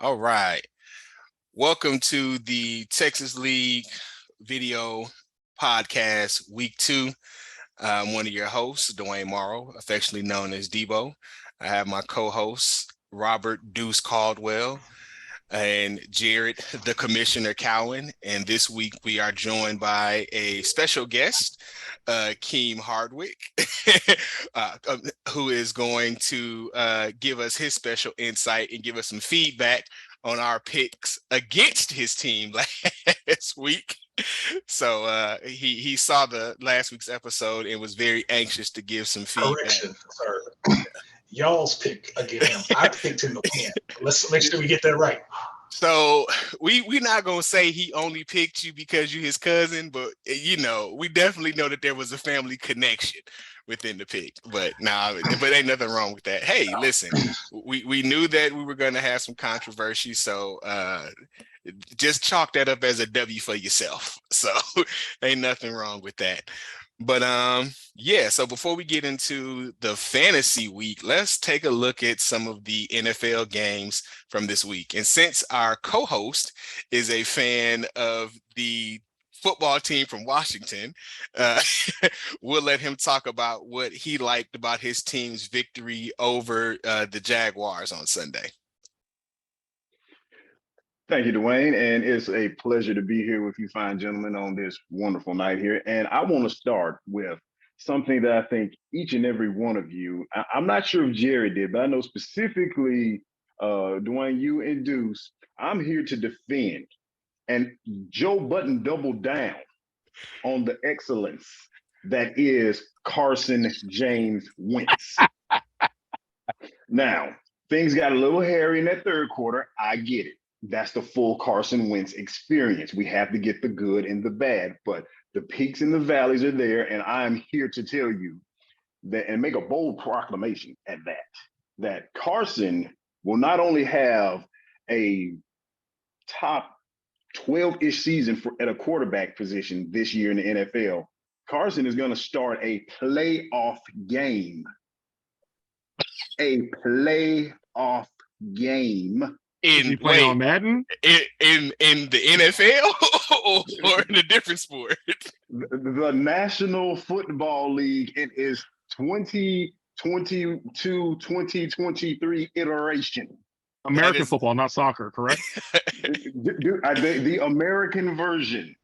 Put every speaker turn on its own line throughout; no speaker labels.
All right. Welcome to the Texas League video podcast, week 2. I'm one of your hosts, Dwayne Morrow, affectionately known as Debo. I have my co-hosts, Robert Deuce Caldwell and Jared, the Commissioner Cowan. And this week we are joined by a special guest, Akeem Hardwick, who is going to give us his special insight and give us some feedback on our picks against his team last week. So he saw the last week's episode and was very anxious to give some feedback.
Correction, sir. Y'all's pick against him. I picked him to win. Let's make sure we get that right.
So we're not gonna say he only picked you because you're his cousin, but we definitely know that there was a family connection within the pick. But but ain't nothing wrong with that. Hey, listen, we knew that we were gonna have some controversy, so just chalk that up as a W for yourself. So ain't nothing wrong with that. But so before we get into the fantasy week, let's take a look at some of the NFL games from this week. And since our co-host is a fan of the football team from Washington, we'll let him talk about what he liked about his team's victory over the Jaguars on Sunday.
Thank you, Dwayne, and it's a pleasure to be here with you fine gentlemen on this wonderful night here. And I want to start with something that I think each and every one of you, I'm not sure if Jerry did, but I know specifically, Dwayne, you and Deuce, I'm here to defend. And Joe Button doubled down on the excellence that is Carson James Wentz. Now, things got a little hairy in that third quarter. I get it. That's the full Carson Wentz experience. We have to get the good and the bad, but the peaks and the valleys are there. And I'm here to tell you that and make a bold proclamation at that Carson will not only have a top 12-ish season at a quarterback position this year in the NFL. Carson is going to start a playoff game. A playoff game.
Is he playing on Madden?
In the NFL or in a different sport?
The National Football League, it is 2022-2023 iteration.
American football, not soccer, correct?
The American version.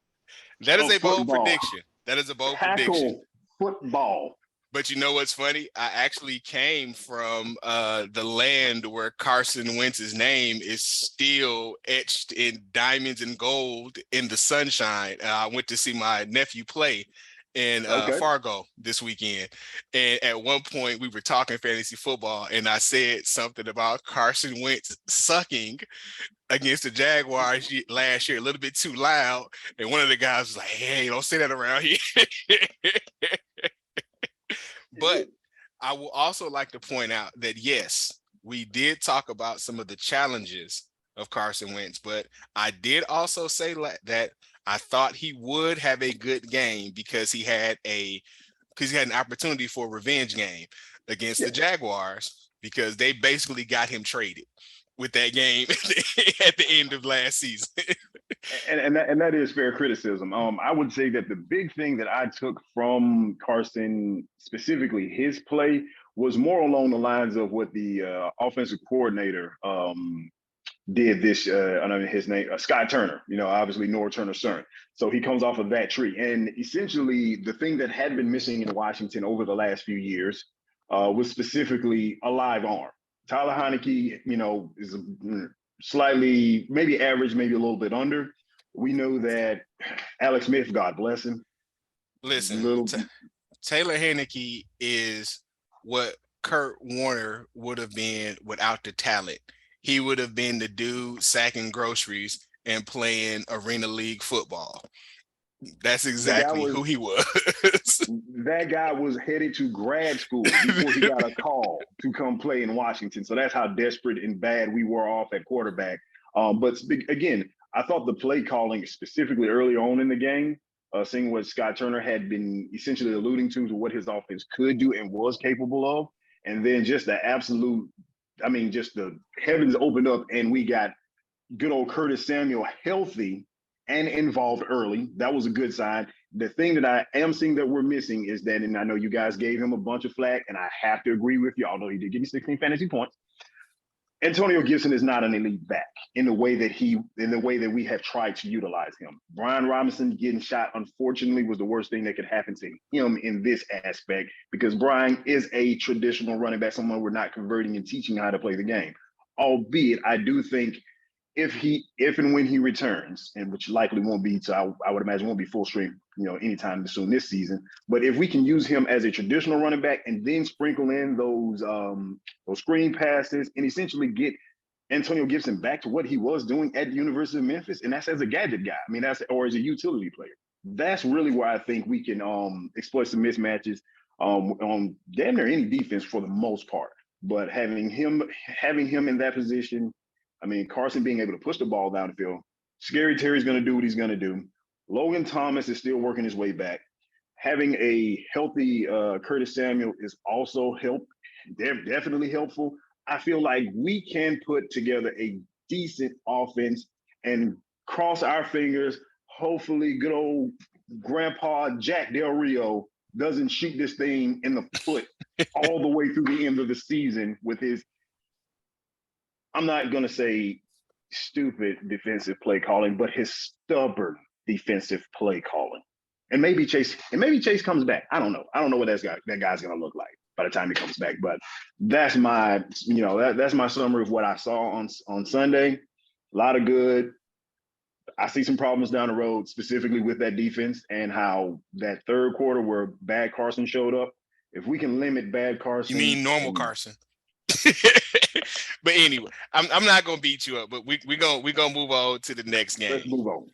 That is a bold prediction. That is a bold prediction.
Football.
But you know what's funny? I actually came from the land where Carson Wentz's name is still etched in diamonds and gold in the sunshine. I went to see my nephew play in Fargo this weekend. And at one point we were talking fantasy football and I said something about Carson Wentz sucking against the Jaguars last year, a little bit too loud. And one of the guys was like, hey, don't say that around here. But I will also like to point out that, yes, we did talk about some of the challenges of Carson Wentz, but I did also say that I thought he would have a good game because he had an opportunity for a revenge game against the Jaguars because they basically got him traded with that game at the end of last season.
and that is fair criticism. I would say that the big thing that I took from Carson, specifically his play, was more along the lines of what the offensive coordinator did this. I know his name, Scott Turner. Obviously Norv Turner's son. So he comes off of that tree, and essentially the thing that had been missing in Washington over the last few years was specifically a live arm. Tyler Heineke, is slightly, maybe average, maybe a little bit under. We know that Alex Smith, God bless him.
Listen, Taylor Heineke is what Kurt Warner would have been without the talent. He would have been the dude sacking groceries and playing Arena League football. That's exactly who he was.
That guy was headed to grad school before he got a call to come play in Washington. So that's how desperate and bad we were off at quarterback. But again, I thought the play calling specifically early on in the game, seeing what Scott Turner had been essentially alluding to what his offense could do and was capable of. And then just the absolute, just the heavens opened up and we got good old Curtis Samuel healthy and involved early. That was a good sign. The thing that I am seeing that we're missing is that, and I know you guys gave him a bunch of flack, and I have to agree with you, although he did give you 16 fantasy points. Antonio Gibson is not an elite back in the way that we have tried to utilize him. Brian Robinson getting shot, unfortunately, was the worst thing that could happen to him in this aspect, because Brian is a traditional running back, someone we're not converting and teaching how to play the game. Albeit, I do think if and when he returns, and which likely won't be, so I would imagine won't be full strength, anytime soon this season. But if we can use him as a traditional running back and then sprinkle in those screen passes and essentially get Antonio Gibson back to what he was doing at the University of Memphis, and that's as a gadget guy. I mean, or as a utility player. That's really where I think we can exploit some mismatches on damn near any defense for the most part. But having him in that position. I mean, Carson being able to push the ball down the field. Scary Terry's going to do what he's going to do. Logan Thomas is still working his way back. Having a healthy Curtis Samuel is also definitely helpful. I feel like we can put together a decent offense and cross our fingers. Hopefully, good old Grandpa Jack Del Rio doesn't shoot this thing in the foot all the way through the end of the season with his, I'm not going to say stupid defensive play calling, but his stubborn defensive play calling. And maybe Chase comes back. I don't know. I don't know what that guy's going to look like by the time he comes back. But that's my, that's my summary of what I saw on Sunday. A lot of good. I see some problems down the road, specifically with that defense and how that third quarter where bad Carson showed up. If we can limit bad Carson.
You mean normal Carson? But anyway, I'm not gonna beat you up, but we gonna move on to the next game.
Let's move on.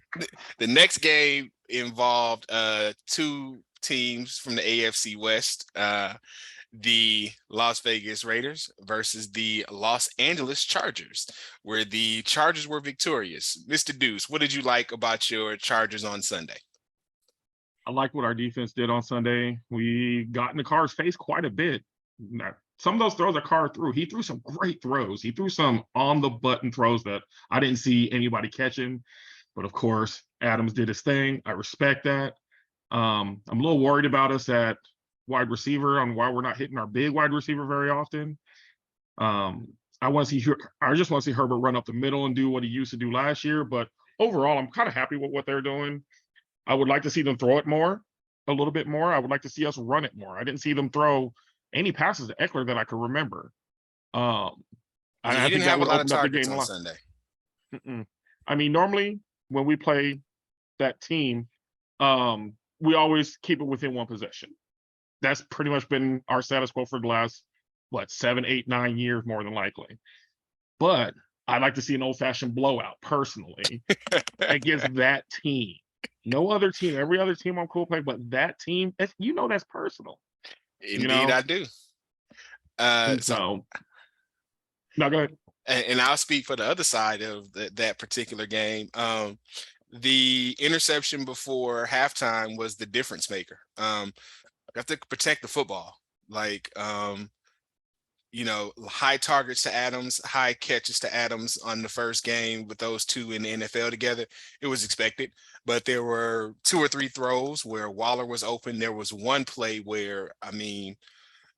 The next game involved two teams from the AFC West, the Las Vegas Raiders versus the Los Angeles Chargers, where the Chargers were victorious. Mr. Deuce, what did you like about your Chargers on Sunday?
I like what our defense did on Sunday. We got in the Carr's face quite a bit. Some of those throws that Carr threw, he threw some great throws. He threw some on-the-button throws that I didn't see anybody catching. But, of course, Adams did his thing. I respect that. I'm a little worried about us at wide receiver on why we're not hitting our big wide receiver very often. I just want to see Herbert run up the middle and do what he used to do last year. But overall, I'm kind of happy with what they're doing. I would like to see them throw it a little bit more. I would like to see us run it more. I didn't see them throw any passes to Eckler that I could remember.
I didn't have a lot of targets on Sunday.
I mean, normally when we play that team, we always keep it within one possession. That's pretty much been our status quo for the last, 7, 8, 9 years, more than likely. But I'd like to see an old-fashioned blowout, personally, against that team. No other team. Every other team I'm cool playing, but that team, that's personal.
Indeed, I do.
No, go ahead.
And I'll speak for the other side of that particular game. The interception before halftime was the difference maker. You have to protect the football. High targets to Adams, high catches to Adams on the first game with those two in the NFL together. It was expected, but there were 2 or 3 throws where Waller was open. There was one play where,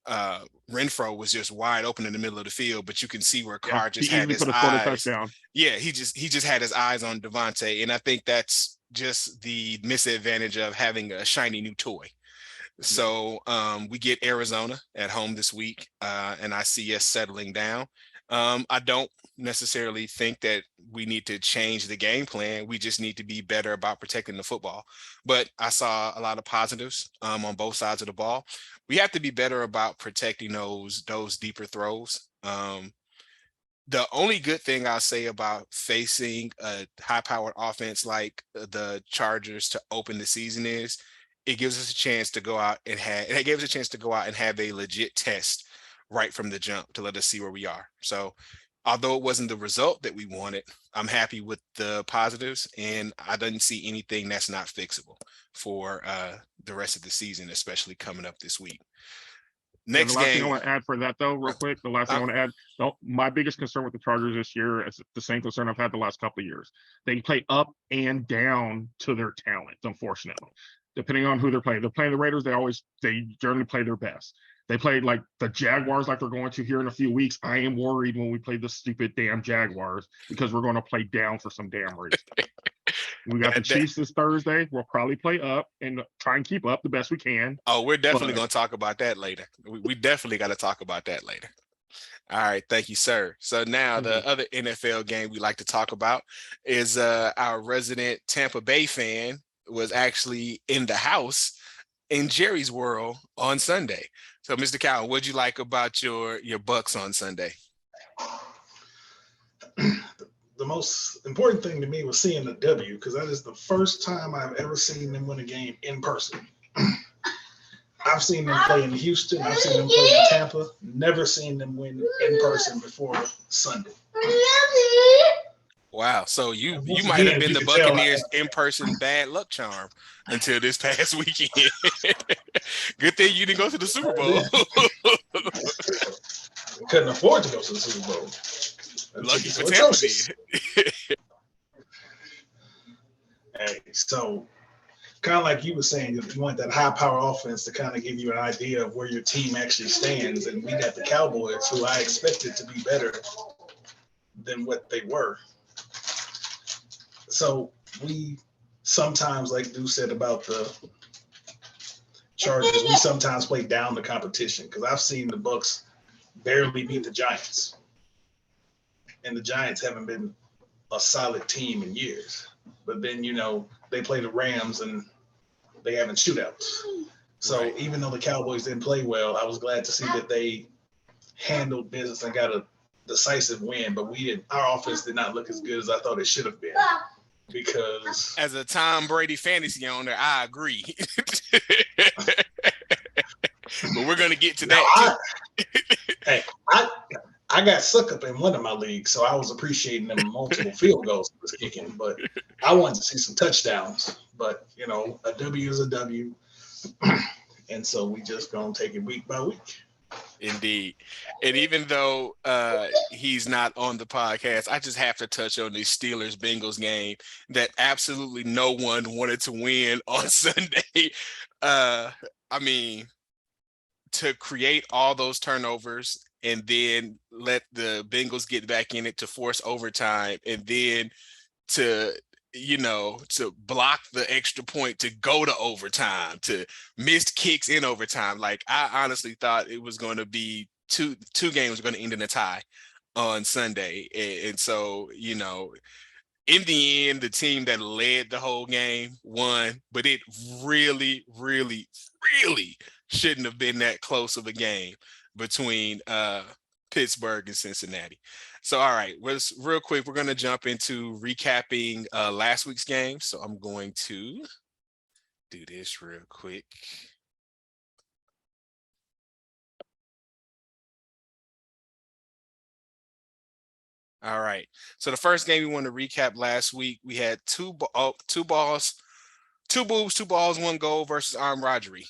Renfro was just wide open in the middle of the field, but you can see where Carr just had his eyes. Yeah, he just had his eyes on Devontae, and I think that's just the misadvantage of having a shiny new toy. So we get Arizona at home this week, and I see us settling down. I don't necessarily think that we need to change the game plan. We just need to be better about protecting the football. But I saw a lot of positives on both sides of the ball. We have to be better about protecting those deeper throws. The only good thing I'll say about facing a high-powered offense like the Chargers to open the season is it gives us a chance to go out and have a legit test right from the jump to let us see where we are. So although it wasn't the result that we wanted, I'm happy with the positives, and I didn't see anything that's not fixable for the rest of the season, especially coming up this week. Next
the last thing I
game.
want to add for that, though, real quick, the last thing I want to add, my biggest concern with the Chargers this year is the same concern I've had the last couple of years. They play up and down to their talent, unfortunately. Depending on who they're playing. They're playing the Raiders, they generally play their best. They played like the Jaguars like they're going to here in a few weeks. I am worried when we play the stupid damn Jaguars because we're going to play down for some damn reason. We got the Chiefs this Thursday. We'll probably play up and try and keep up the best we can.
Oh, we're definitely going to talk about that later. We definitely got to talk about that later. All right. Thank you, sir. So now the other NFL game we like to talk about is our resident Tampa Bay fan was actually in the house in Jerry's world on Sunday. So, Mr. Cowan, what'd you like about your Bucks on Sunday?
The most important thing to me was seeing the W, because that is the first time I've ever seen them win a game in person. I've seen them play in Houston. I've seen them play in Tampa. Never seen them win in person before Sunday.
Wow. So you might have been the Buccaneers in-person bad luck charm until this past weekend. Good thing you didn't go to the Super Bowl.
Couldn't afford to go to the Super Bowl.
Lucky for Tampa.
Hey, so kind of like you were saying, you want that high power offense to kind of give you an idea of where your team actually stands. And we got the Cowboys, who I expected to be better than what they were. So we sometimes, like Deuce said about the Chargers, we sometimes play down the competition, because I've seen the Bucks barely beat the Giants. And the Giants haven't been a solid team in years. But then, they play the Rams and they haven't shootouts. So even though the Cowboys didn't play well, I was glad to see that they handled business and got a decisive win. But our offense did not look as good as I thought it should have been. Because
as a Tom Brady fantasy owner, I agree. But we're going to get to that too.
I got suck up in one of my leagues, so I was appreciating them multiple field goals he was kicking, but I wanted to see some touchdowns. But, a W is a W. And so we just going to take it week by week.
Indeed. And even though he's not on the podcast, I just have to touch on the Steelers-Bengals game that absolutely no one wanted to win on Sunday. To create all those turnovers and then let the Bengals get back in it to force overtime, and then to block the extra point to go to overtime, to missed kicks in overtime. Like, I honestly thought it was going to be two games were going to end in a tie on Sunday. And so, in the end, the team that led the whole game won, but it really, really, really shouldn't have been that close of a game between Pittsburgh and Cincinnati. So, all right, real quick, we're going to jump into recapping last week's game. So I'm going to do this real quick. All right. So the first game we want to recap last week, we had two boobs, 1 goal versus armed robbery.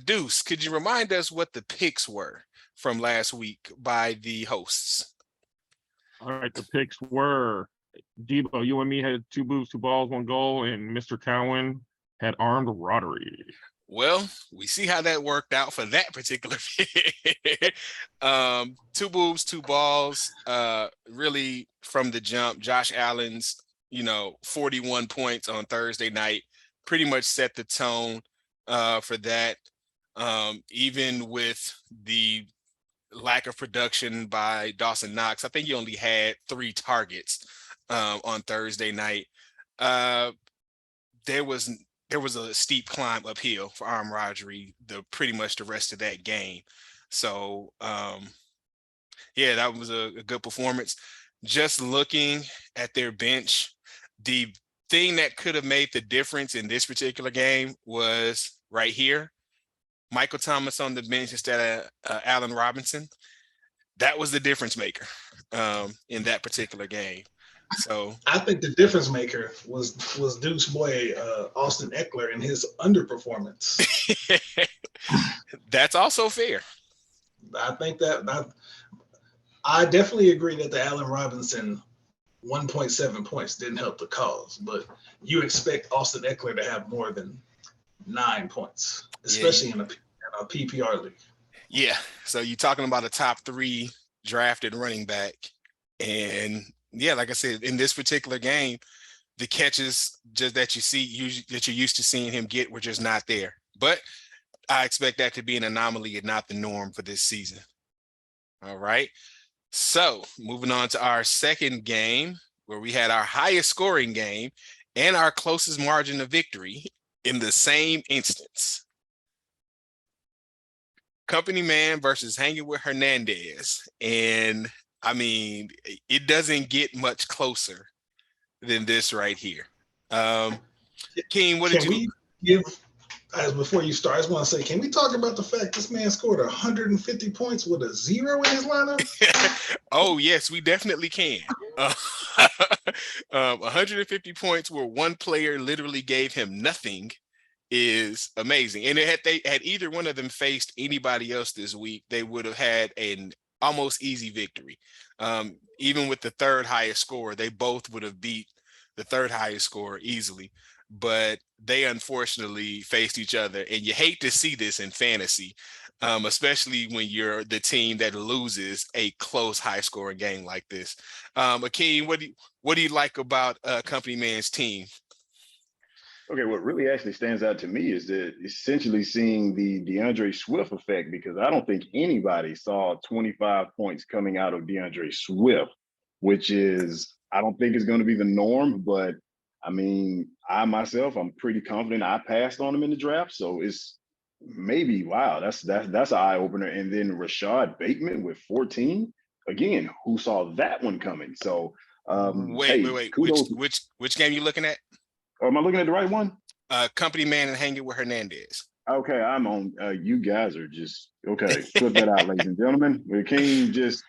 Deuce, could you remind us what the picks were from last week by the hosts?
All right, the picks were Debo, you and me had 2 boobs, 2 balls, 1 goal, and Mr. Cowan had armed robbery.
Well, we see how that worked out for that particular pick. 2 boobs, 2 balls. Really from the jump, Josh Allen's, 41 points on Thursday night pretty much set the tone for that. Even with the lack of production by Dawson Knox, I think he only had 3 targets on Thursday night. There was a steep climb uphill for armed robbery pretty much the rest of that game. So that was a good performance. Just looking at their bench, the thing that could have made the difference in this particular game was right here. Michael Thomas on the bench instead of Allen Robinson. That was the difference maker in that particular game. So
I think the difference maker was Deuce boy Austin Eckler and his underperformance.
That's also fair.
I think that I definitely agree that the Allen Robinson 1.7 points didn't help the cause, but you expect Austin Eckler to have more than 9 points, especially in a PPR league.
Yeah. So you're talking about a top 3 drafted running back. And yeah, like I said, in this particular game, the catches just that you see, that you're used to seeing him get, were just not there. But I expect that to be an anomaly and not the norm for this season. All right. So moving on to our second game, where we had our highest scoring game and our closest margin of victory in the same instance. Company Man versus Hanging with Hernandez. And I mean, it doesn't get much closer than this right here. Akeem, what did you...
we give, as before you start, I just want to say, can we talk about the fact this man scored 150 points with a 0 in his lineup?
Oh, yes, we definitely can. 150 points where one player literally gave him nothing is amazing. And had either one of them faced anybody else this week, they would have had an almost easy victory. Even with the third highest score, they both would have beat the third highest score easily. But they unfortunately faced each other, and you hate to see this in fantasy, especially when you're the team that loses a close, high-scoring game like this. Akeem, what do you like about Company Man's team?
Okay, what really actually stands out to me is that essentially seeing the DeAndre Swift effect, because I don't think anybody saw 25 points coming out of DeAndre Swift, which is, I don't think is going to be the norm, but I mean, I myself, I'm pretty confident I passed on him in the draft. So it's maybe, wow, that's an eye opener. And then Rashad Bateman with 14. Again, who saw that one coming? So
wait.
Kudos.
Which game you looking at?
Or am I looking at the right one?
Company Man and Hanging with Hernandez.
Okay, I'm on. You guys are just okay. Flip that out, ladies and gentlemen. Akeem just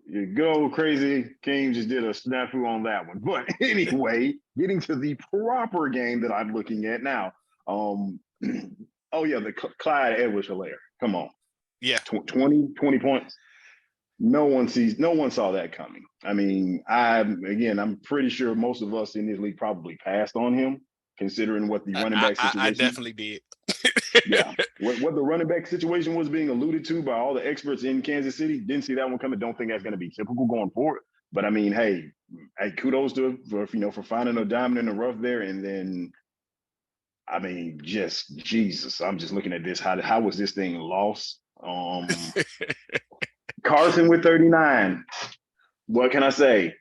you go crazy. Akeem just did a snafu on that one. But anyway, getting to the proper game that I'm looking at now. Oh yeah, the Clyde Edwards-Helaire. Come on.
Yeah.
20 points. No one saw that coming. I mean, I'm pretty sure most of us in this league probably passed on him, considering what the running back situation.
I definitely did.
Yeah, what the running back situation was being alluded to by all the experts in Kansas City. Didn't see that one coming. Don't think that's going to be typical going forward. But I mean, hey, kudos to for finding a diamond in the rough there. And then, I mean, just Jesus, I'm just looking at this. How was this thing lost? Carson with 39. What can I say?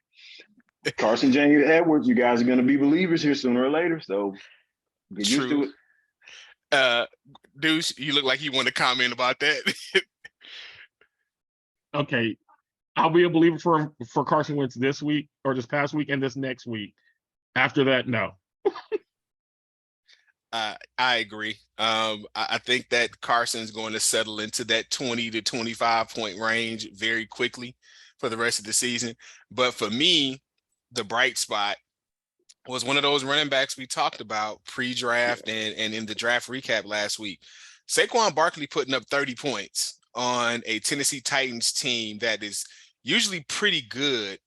Carson James Edwards, you guys are going to be believers here sooner or later. So get used to it.
Deuce, you look like you want to comment about that.
Okay. I'll be a believer for Carson Wentz this week or this past week and this next week. After that, no.
I agree. I think that Carson's going to settle into that 20 to 25 point range very quickly for the rest of the season. But for me, the bright spot was one of those running backs we talked about pre-draft and in the draft recap last week. Saquon Barkley putting up 30 points on a Tennessee Titans team that is usually pretty good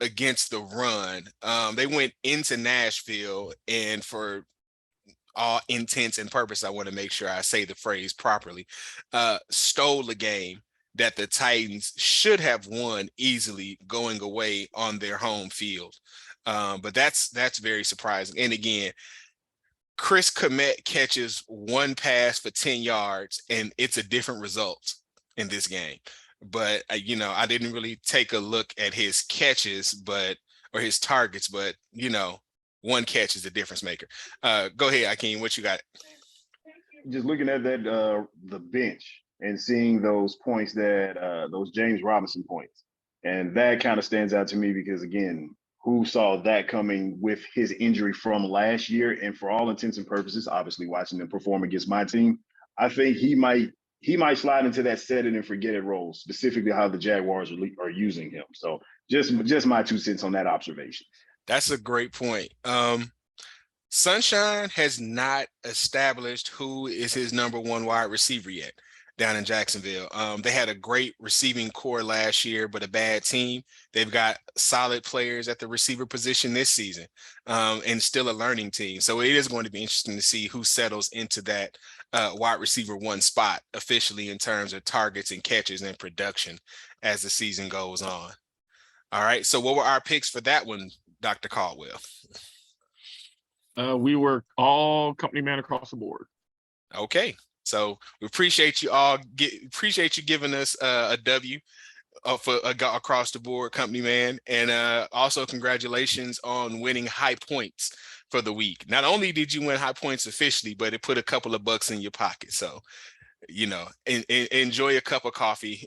against the run. They went into Nashville, and for all intents and purpose, I want to make sure I say the phrase properly, stole the game that the Titans should have won easily going away on their home field. But that's very surprising. And again, Chris Kmet catches one pass for 10 yards, and it's a different result in this game. But, I didn't really take a look at his catches, or his targets, but, one catch is a difference maker. Go ahead, Akeem. What you got?
Just looking at that, the bench and seeing those points those James Robinson points. And that kind of stands out to me because, again, who saw that coming with his injury from last year? And for all intents and purposes, obviously watching him perform against my team, I think he might slide into that set it and forget it role, specifically how the Jaguars are using him. So just my 2 cents on that observation.
That's a great point. Sunshine has not established who is his number one wide receiver yet. down in Jacksonville. They had a great receiving core last year, but a bad team. They've got solid players at the receiver position this season, and still a learning team. So it is going to be interesting to see who settles into that wide receiver one spot officially in terms of targets and catches and production as the season goes on. All right. So what were our picks for that one, Dr. Caldwell?
We were all company man across the board.
Okay. So we appreciate you all. Appreciate you giving us a W for across the board, company man, and also congratulations on winning high points for the week. Not only did you win high points officially, but it put a couple of bucks in your pocket. So, enjoy a cup of coffee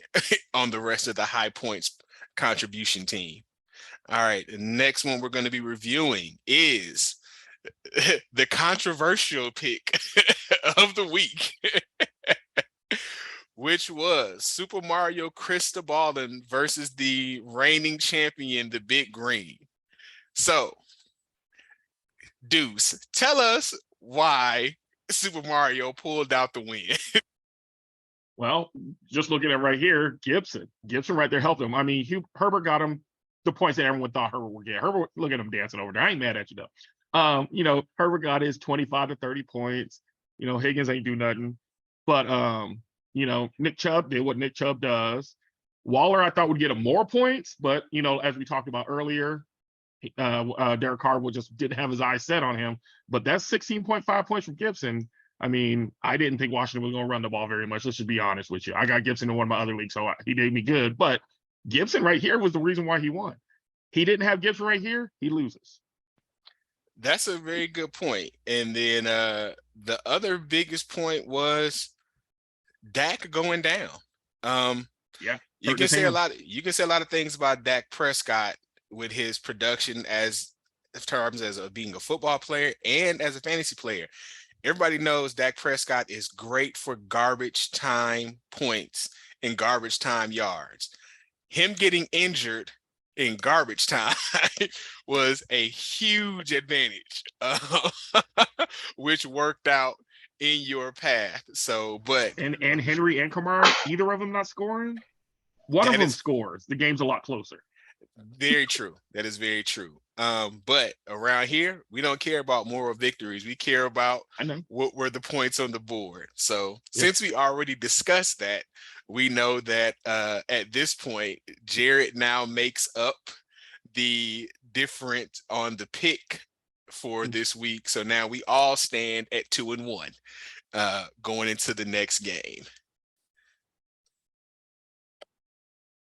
on the rest of the high points contribution team. All right, the next one we're going to be reviewing is the controversial pick of the week, which was Super Mario Crystal Ballin versus the reigning champion, the Big Green. So, Deuce, tell us why Super Mario pulled out the win.
Well, just looking at right here, Gibson right there helped him. I mean, Herbert got him the points that everyone thought Herbert would get. Herbert, look at him dancing over there. I ain't mad at you though. Herbert got his 25 to 30 points. Higgins ain't do nothing. But Nick Chubb did what Nick Chubb does. Waller, I thought would get him more points, but as we talked about earlier, Derek Carr just didn't have his eyes set on him. But that's 16.5 points from Gibson. I mean, I didn't think Washington was going to run the ball very much. Let's just be honest with you. I got Gibson in one of my other leagues, so he did me good. But Gibson right here was the reason why he won. He didn't have Gibson right here, he loses.
That's a very good point. And then the other biggest point was Dak going down. You can say a lot. You can say a lot of things about Dak Prescott with his production as terms as being a football player and as a fantasy player. Everybody knows Dak Prescott is great for garbage time points and garbage time yards. Him getting injured in garbage time was a huge advantage, which worked out in your path. So, but
and Henry and Kamara, either of them not scoring. One of them scores. The game's a lot closer.
Very true. That is very true. But around here, we don't care about moral victories. We care about what were the points on the board. So since we already discussed that, we know that at this point, Jared now makes up the difference on the pick for this week. So now we all stand at 2-1 going into the next game.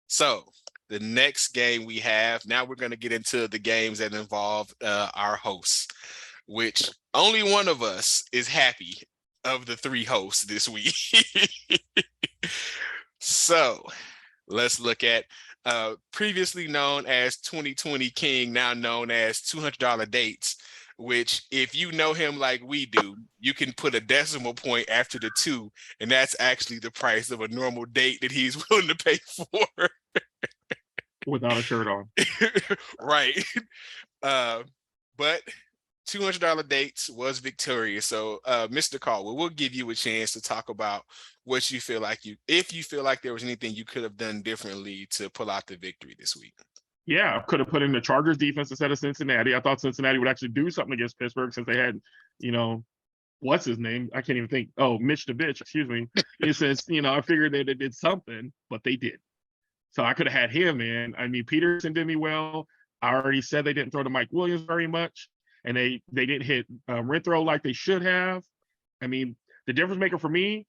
So the next game we have, now we're going to get into the games that involve our hosts, which only one of us is happy of the three hosts this week. So let's look at previously known as 2020 King, now known as $200 Dates, which if you know him like we do, you can put a decimal point after the 2, and that's actually the price of a normal date that he's willing to pay for.
Without a shirt on.
Right. But $200 Dates was victorious. So Mr. Caldwell, we'll give you a chance to talk about what you feel like if you feel like there was anything you could have done differently to pull out the victory this week.
Yeah, I could have put in the Chargers defense instead of Cincinnati. I thought Cincinnati would actually do something against Pittsburgh since they had, what's his name? I can't even think. Oh, Mitch the bitch, excuse me. Since, I figured that they did something, but they did. So I could have had him in. I mean, Peterson did me well. I already said they didn't throw to Mike Williams very much, and they didn't hit Renfrow like they should have. I mean, the difference maker for me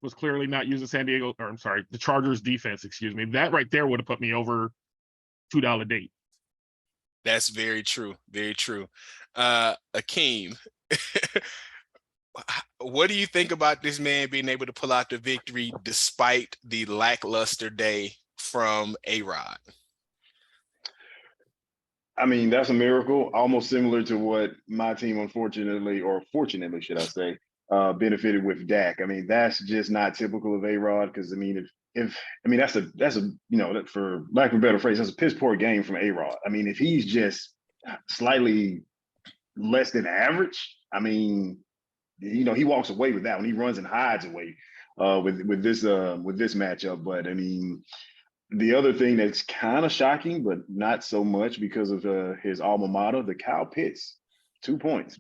was clearly not using the Chargers defense, excuse me. That right there would have put me over $2 Date.
That's very true. Very true. Akeem, what do you think about this man being able to pull out the victory despite the lackluster day from A-Rod?
I mean, that's a miracle, almost similar to what my team, unfortunately, or fortunately, should I say, benefited with Dak. I mean, that's just not typical of A-Rod because, I mean, that's a for lack of a better phrase, that's a piss poor game from A-Rod. I mean, if he's just slightly less than average, I mean, he walks away with that when he runs and hides away. with this matchup. But I mean, the other thing that's kind of shocking, but not so much because of his alma mater, the Kyle Pitts, 2 points.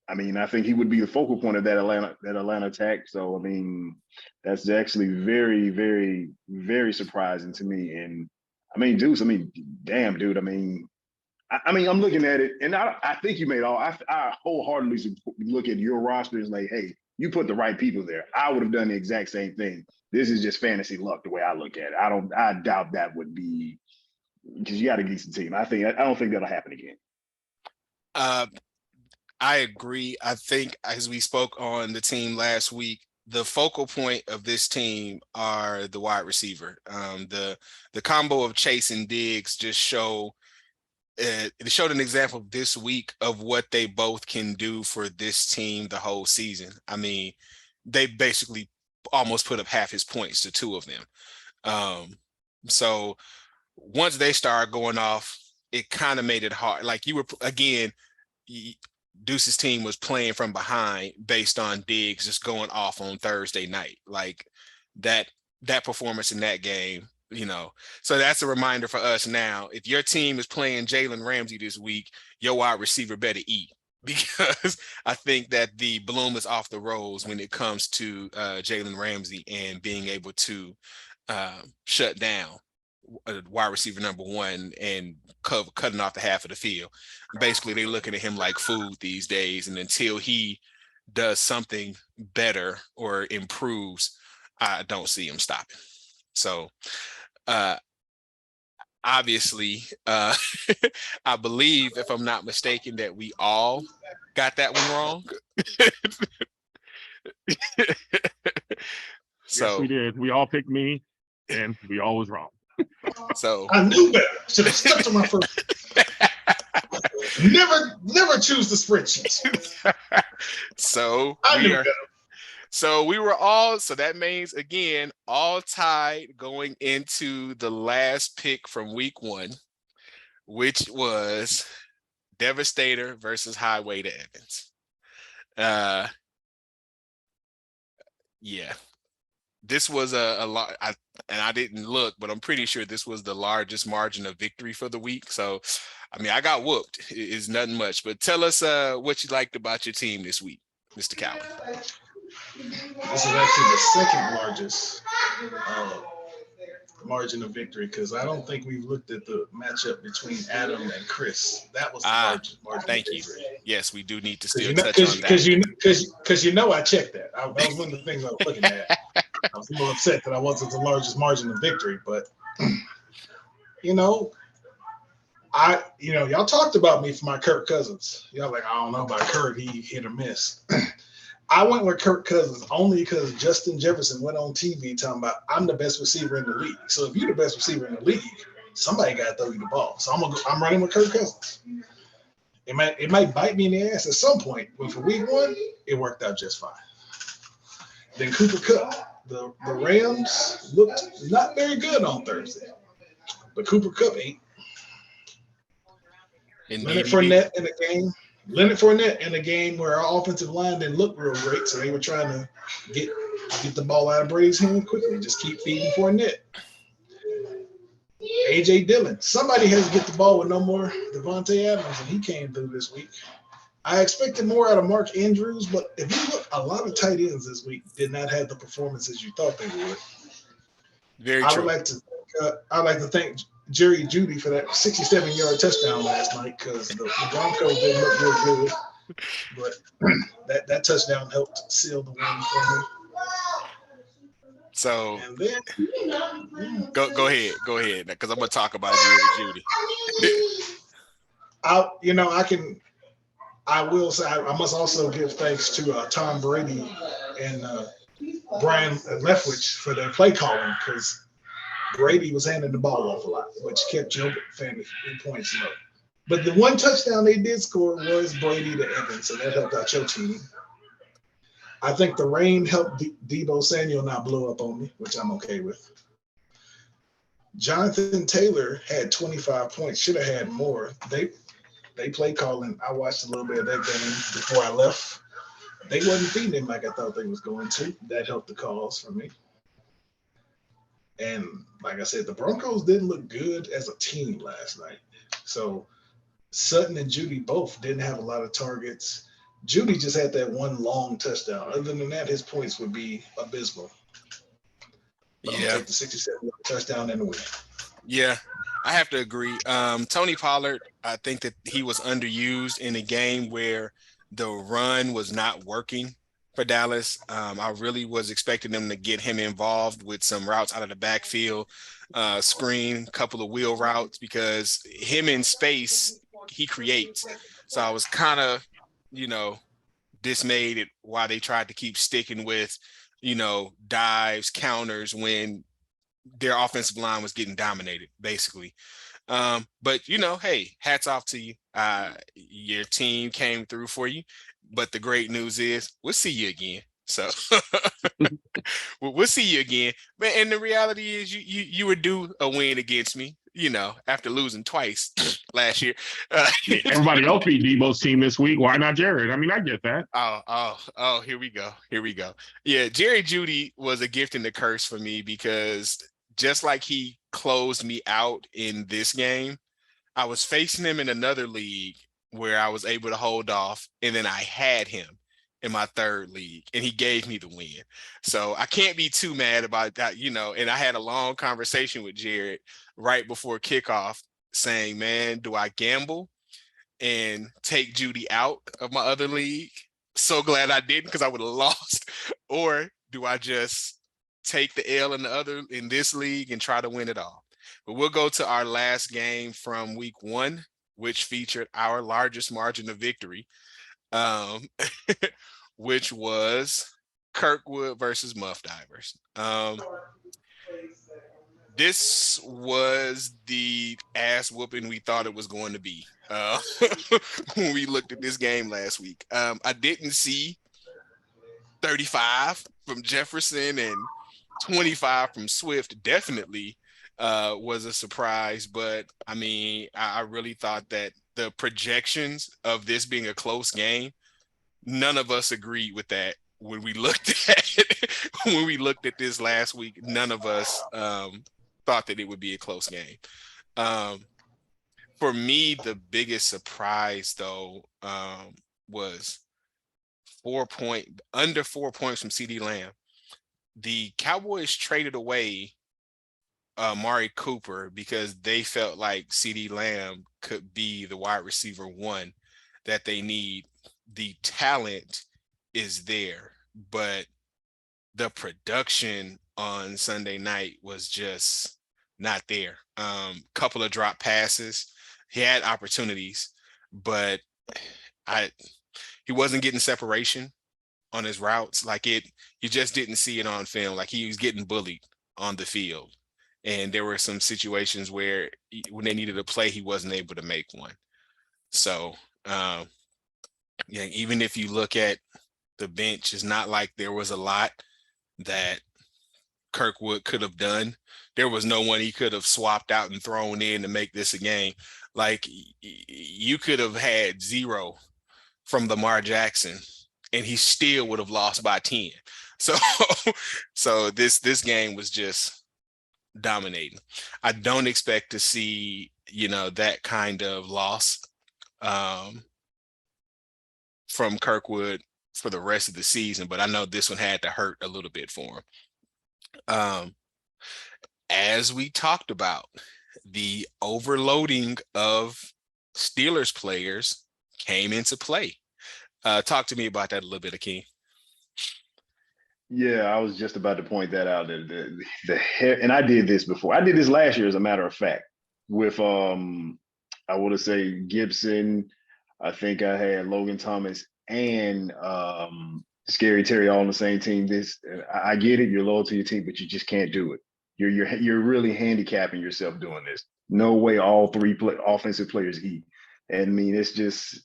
I mean, I think he would be the focal point of that Atlanta attack. So, I mean, that's actually very, very, very surprising to me. And I mean, Deuce, I mean, damn, dude. I mean, I'm looking at it, and I think you made I wholeheartedly look at your roster and like, hey, you put the right people there. I would have done the exact same thing. This is just fantasy luck the way I look at it. I doubt that would be, because you got a decent team. I don't think that'll happen again.
I agree. I think, as we spoke on the team last week, the focal point of this team are the wide receiver. The combo of Chase and Diggs just showed an example this week of what they both can do for this team the whole season. I mean, they basically almost put up half his points, the two of them. So once they started going off, it kind of made it hard. Like Deuce's team was playing from behind based on Diggs just going off on Thursday night. Like that performance in that game, so that's a reminder for us now. If your team is playing Jalen Ramsey this week, your wide receiver better eat, because I think that the bloom is off the rose when it comes to Jalen Ramsey and being able to shut down wide receiver number one and cutting off the half of the field. Basically, they're looking at him like food these days, and until he does something better or improves, I don't see him stopping. So obviously, I believe, if I'm not mistaken, that we all got that one wrong. So
yes, we did. We all picked me, and we all was wrong.
So
I knew better. Should have stuck to my first. Never choose the spreadsheet.
So
I knew better.
So we were all, so that means, again, all tied going into the last pick from week 1, which was Devastator versus Highway to Evans. Yeah, this was a lot, and I didn't look, but I'm pretty sure this was the largest margin of victory for the week. So, I mean, I got whooped. It's nothing much, but tell us what you liked about your team this week, Mr. Cowan.
This is actually the second largest margin of victory, because I don't think we've looked at the matchup between Adam and Chris. That was the largest margin.
Thank
of
you.
victory.
Yes, we do need to still touch on that.
Because I checked that. That was one of the things I was looking at. I was a little upset that I wasn't the largest margin of victory, but y'all talked about me for my Kirk Cousins. Y'all like, I don't know about Kirk, he hit or miss. I went with Kirk Cousins only because Justin Jefferson went on TV talking about, I'm the best receiver in the league. So if you're the best receiver in the league, somebody got to throw you the ball. So I'm running with Kirk Cousins. It might bite me in the ass at some point, but for week 1, it worked out just fine. Then Cooper Kupp, the Rams looked not very good on Thursday, but Cooper Kupp ate. Leonard Fournette in a game where our offensive line didn't look real great, so they were trying to get the ball out of Brady's hand quickly. Just keep feeding Fournette. A.J. Dillon. Somebody has to get the ball with no more Devontae Adams, and he came through this week. I expected more out of Mark Andrews, but if you look, a lot of tight ends this week did not have the performances you thought they would.
Very true.
I'd like to thank Jerry Jeudy for that 67-yard touchdown last night, because the Broncos didn't look real good, but that touchdown helped seal the win for me.
So
and then,
go ahead, because I'm gonna talk about Jerry Jeudy.
I will say I must also give thanks to Tom Brady and Brian Leftwich for their play calling, because Brady was handing the ball off a lot, which kept your fantasy points low. But the one touchdown they did score was Brady to Evans, so that helped out your team. I think the rain helped Deebo Samuel not blow up on me, which I'm okay with. Jonathan Taylor had 25 points, should have had more. They play calling. I watched a little bit of that game before I left. They wasn't feeding him like I thought they was going to. That helped the cause for me. And like I said, the Broncos didn't look good as a team last night. So Sutton and Judy both didn't have a lot of targets. Judy just had that one long touchdown. Other than that, his points would be abysmal. But I'm gonna take the 67 touchdown and the win.
Yeah, I have to agree. Tony Pollard, I think that he was underused in a game where the run was not working for Dallas. I really was expecting them to get him involved with some routes out of the backfield, screen, couple of wheel routes, because him in space, he creates. So I was kind of, dismayed at why they tried to keep sticking with, dives, counters when their offensive line was getting dominated, basically. But hey, hats off to you. Your team came through for you. But the great news is we'll see you again. So we'll see you again. And the reality is you were due a win against me, after losing twice last year.
Everybody else beat Debo's team this week. Why not Jared? I mean, I get that.
Oh, here we go. Yeah, Jerry Jeudy was a gift and a curse for me because just like he closed me out in this game, I was facing him in another league where I was able to hold off, and then I had him in my third league, and he gave me the win. So I can't be too mad about that, and I had a long conversation with Jared right before kickoff saying, man, do I gamble and take Jeudy out of my other league? So glad I didn't, because I would have lost. Or do I just take the L in this league and try to win it all? But we'll go to our last game from week 1, which featured our largest margin of victory, which was Kirkwood versus Muff Divers. This was the ass whooping we thought it was going to be when we looked at this game last week. I didn't see 35 from Jefferson and 25 from Swift. Definitely was a surprise, but I mean, I really thought that the projections of this being a close game, none of us agreed with that when we looked at it. When we looked at this last week, none of us thought that it would be a close game. For me, the biggest surprise though was under 4 points from CeeDee Lamb. The Cowboys traded away Amari Cooper because they felt like CeeDee Lamb could be the wide receiver 1 that they need. The talent is there, but the production on Sunday night was just not there. Couple of drop passes. He had opportunities, but he wasn't getting separation on his routes. You just didn't see it on film. Like he was getting bullied on the field. And there were some situations where when they needed a play, he wasn't able to make one. So, even if you look at the bench, it's not like there was a lot that Kirkwood could have done. There was no one he could have swapped out and thrown in to make this a game. Like you could have had 0 from Lamar Jackson and he still would have lost by 10. So this game was just dominating. I don't expect to see, that kind of loss from Kirkwood for the rest of the season, but I know this one had to hurt a little bit for him. As we talked about, the overloading of Steelers players came into play. Talk to me about that a little bit, Akeem.
Yeah, I was just about to point that out. And I did this before. I did this last year, as a matter of fact, with I want to say Gibson. I think I had Logan Thomas and Scary Terry all on the same team. I get it. You're loyal to your team, but you just can't do it. You're really handicapping yourself doing this. No way all 3 offensive players eat. And I mean, it's just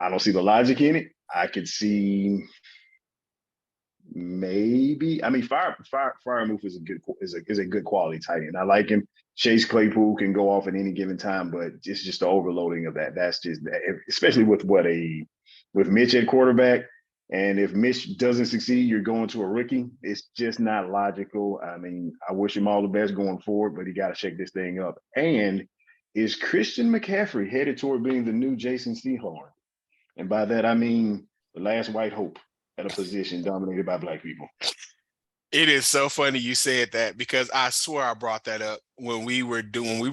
I don't see the logic in it. I could see. Maybe Freiermuth is a good quality tight end. I like him. Chase Claypool can go off at any given time, but it's just the overloading of that. That's just especially with Mitch at quarterback And if Mitch doesn't succeed, you're going to a rookie. It's just not logical. I mean, I wish him all the best going forward, but he got to shake this thing up. And is Christian McCaffrey headed toward being the new Jason Sehorn? And by that, I mean the last white hope at a position dominated by Black people.
It is so funny you said that, because I swear I brought that up when we were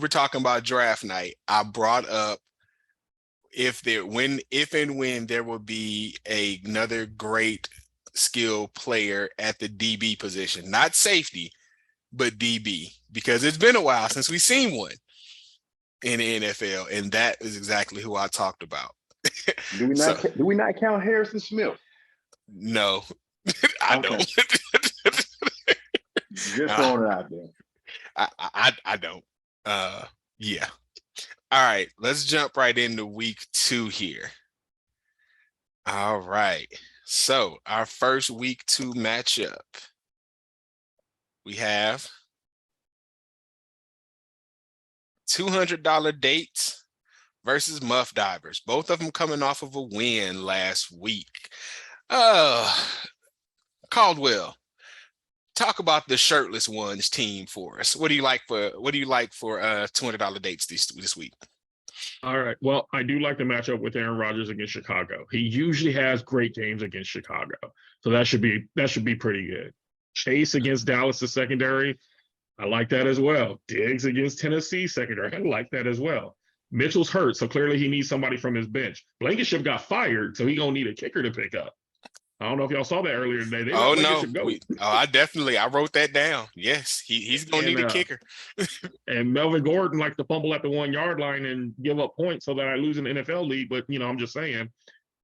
talking about draft night. I brought up if and when there will be another great skill player at the DB position, not safety, but DB, because it's been a while since we've seen one in the NFL, and that is exactly who I talked about.
Do we not count Harrison Smith?
No, I don't.
Just throwing it out there.
I don't. Yeah. All right, let's jump right into week 2 here. All right. So our first week 2 matchup, we have $200 dates versus Muff Divers. Both of them coming off of a win last week. Caldwell, talk about the shirtless ones team for us. What do you like for $200 dates this week?
All right. Well, I do like the matchup with Aaron Rodgers against Chicago. He usually has great games against Chicago, so that should be pretty good. Chase against Dallas, the secondary, I like that as well. Diggs against Tennessee secondary, I like that as well. Mitchell's hurt, so clearly he needs somebody from his bench. Blankenship got fired, so he's gonna need a kicker to pick up. I don't know if y'all saw that earlier today.
Oh no! I wrote that down. Yes, he's gonna need a kicker.
And Melvin Gordon likes to fumble at the 1 yard line and give up points so that I lose an NFL league. But I'm just saying.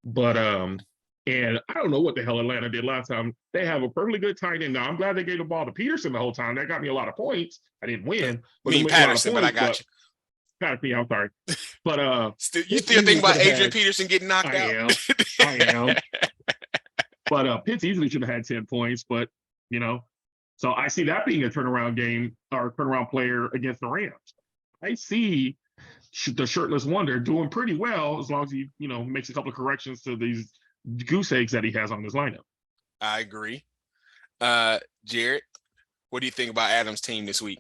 But and I don't know what the hell Atlanta did last time. They have a perfectly good tight end. Now I'm glad they gave the ball to Peterson the whole time. That got me a lot of points. I didn't win.
I mean Patterson, but I got you.
Patterson, I'm sorry. But
you still think about Adrian Peterson getting knocked out?
I am. But Pitts easily should have had 10 points, but, so I see that being a turnaround game or turnaround player against the Rams. I see the shirtless wonder doing pretty well as long as he, makes a couple of corrections to these goose eggs that he has on his lineup.
I agree. Jared, what do you think about Adam's team this week?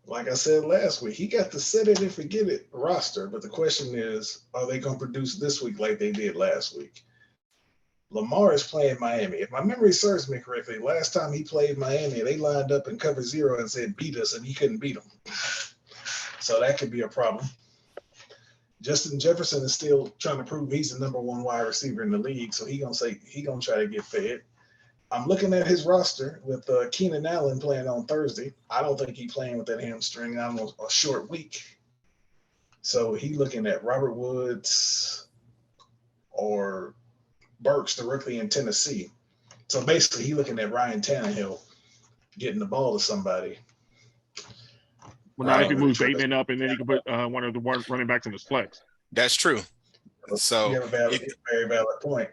Like I said last week, he got the set it and forget it roster. But the question is, are they going to produce this week like they did last week? Lamar is playing Miami. If my memory serves me correctly, last time he played Miami, they lined up in cover 0 and said, beat us, and he couldn't beat them. So that could be a problem. Justin Jefferson is still trying to prove he's the number 1 wide receiver in the league. So he's going to try to get fed. I'm looking at his roster with Keenan Allen playing on Thursday. I don't think he's playing with that hamstring on a short week. So he's looking at Robert Woods or Burks, the rookie in Tennessee. So basically he's looking at Ryan Tannehill getting the ball to somebody.
Well, now he can move Bateman up, and then he can put one of the running backs in his flex.
That's true. So
you have a very valid point.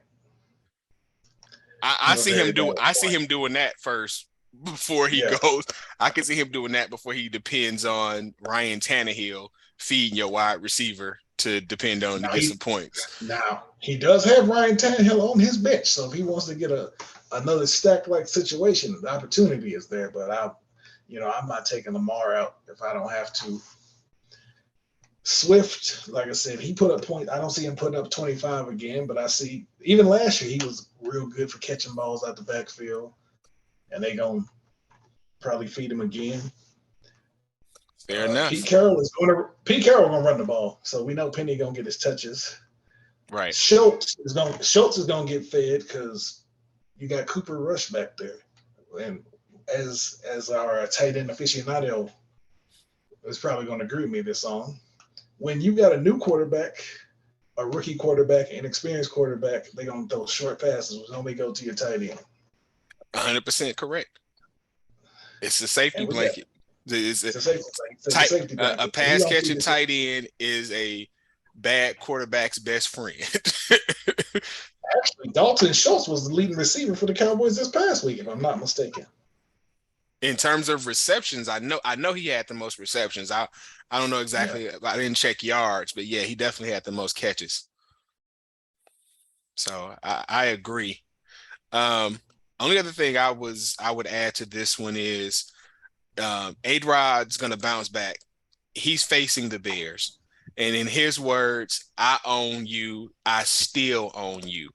I see him doing that first before he goes. I can see him doing that before he depends on Ryan Tannehill feeding your wide receiver to depend on to get some points.
Now he does have Ryan Tannehill on his bench, so if he wants to get another stack-like situation, the opportunity is there. But I'm not taking Lamar out if I don't have to. Swift, like I said, he put up points. I don't see him putting up 25 again, but I see even last year he was real good for catching balls out the backfield, and they gonna probably feed him again.
Fair enough.
Pete Carroll gonna run the ball, so we know Penny gonna get his touches.
Right.
Schultz is gonna get fed because you got Cooper Rush back there, and as our tight end aficionado is probably gonna agree with me this song. When you got a new quarterback, a rookie quarterback, an experienced quarterback, they're going to throw short passes when they go to your tight end.
100% correct. It's a safety blanket. It's a safety blanket. A pass-catching tight end is a bad quarterback's best friend.
Actually, Dalton Schultz was the leading receiver for the Cowboys this past week, if I'm not mistaken.
In terms of receptions, I know he had the most receptions. I don't know exactly. Yeah. I didn't check yards, but yeah, he definitely had the most catches. So I agree. Only other thing I would add to this one is A-Rod's gonna bounce back. He's facing the Bears. And in his words, I own you. I still own you.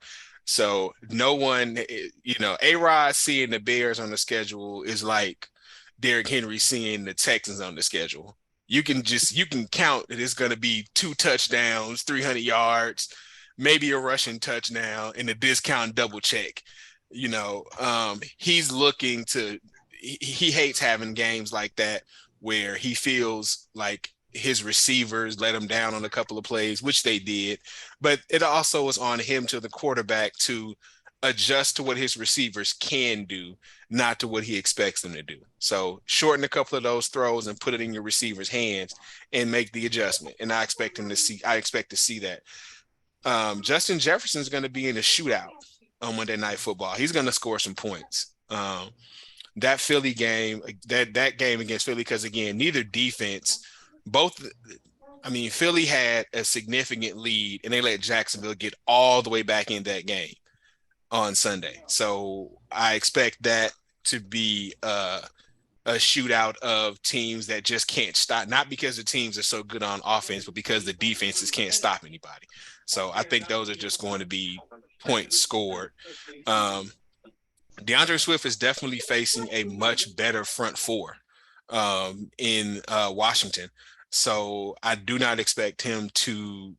So no one, A-Rod seeing the Bears on the schedule is like Derrick Henry seeing the Texans on the schedule. You can count that it's going to be 2 touchdowns, 300 yards, maybe a rushing touchdown, and a discount double check. He's looking to. He hates having games like that where he feels like his receivers let him down on a couple of plays, which they did. But it also was on him to the quarterback to adjust to what his receivers can do, not to what he expects them to do. So shorten a couple of those throws and put it in your receiver's hands and make the adjustment. And I expect to see that. Justin Jefferson is going to be in a shootout on Monday Night Football. He's going to score some points. That Philly game, that game against Philly, because again, neither defense, Philly had a significant lead and they let Jacksonville get all the way back in that game on Sunday. So I expect that to be a shootout of teams that just can't stop, not because the teams are so good on offense, but because the defenses can't stop anybody. So I think those are just going to be points scored. DeAndre Swift is definitely facing a much better front four in Washington. So I do not expect him to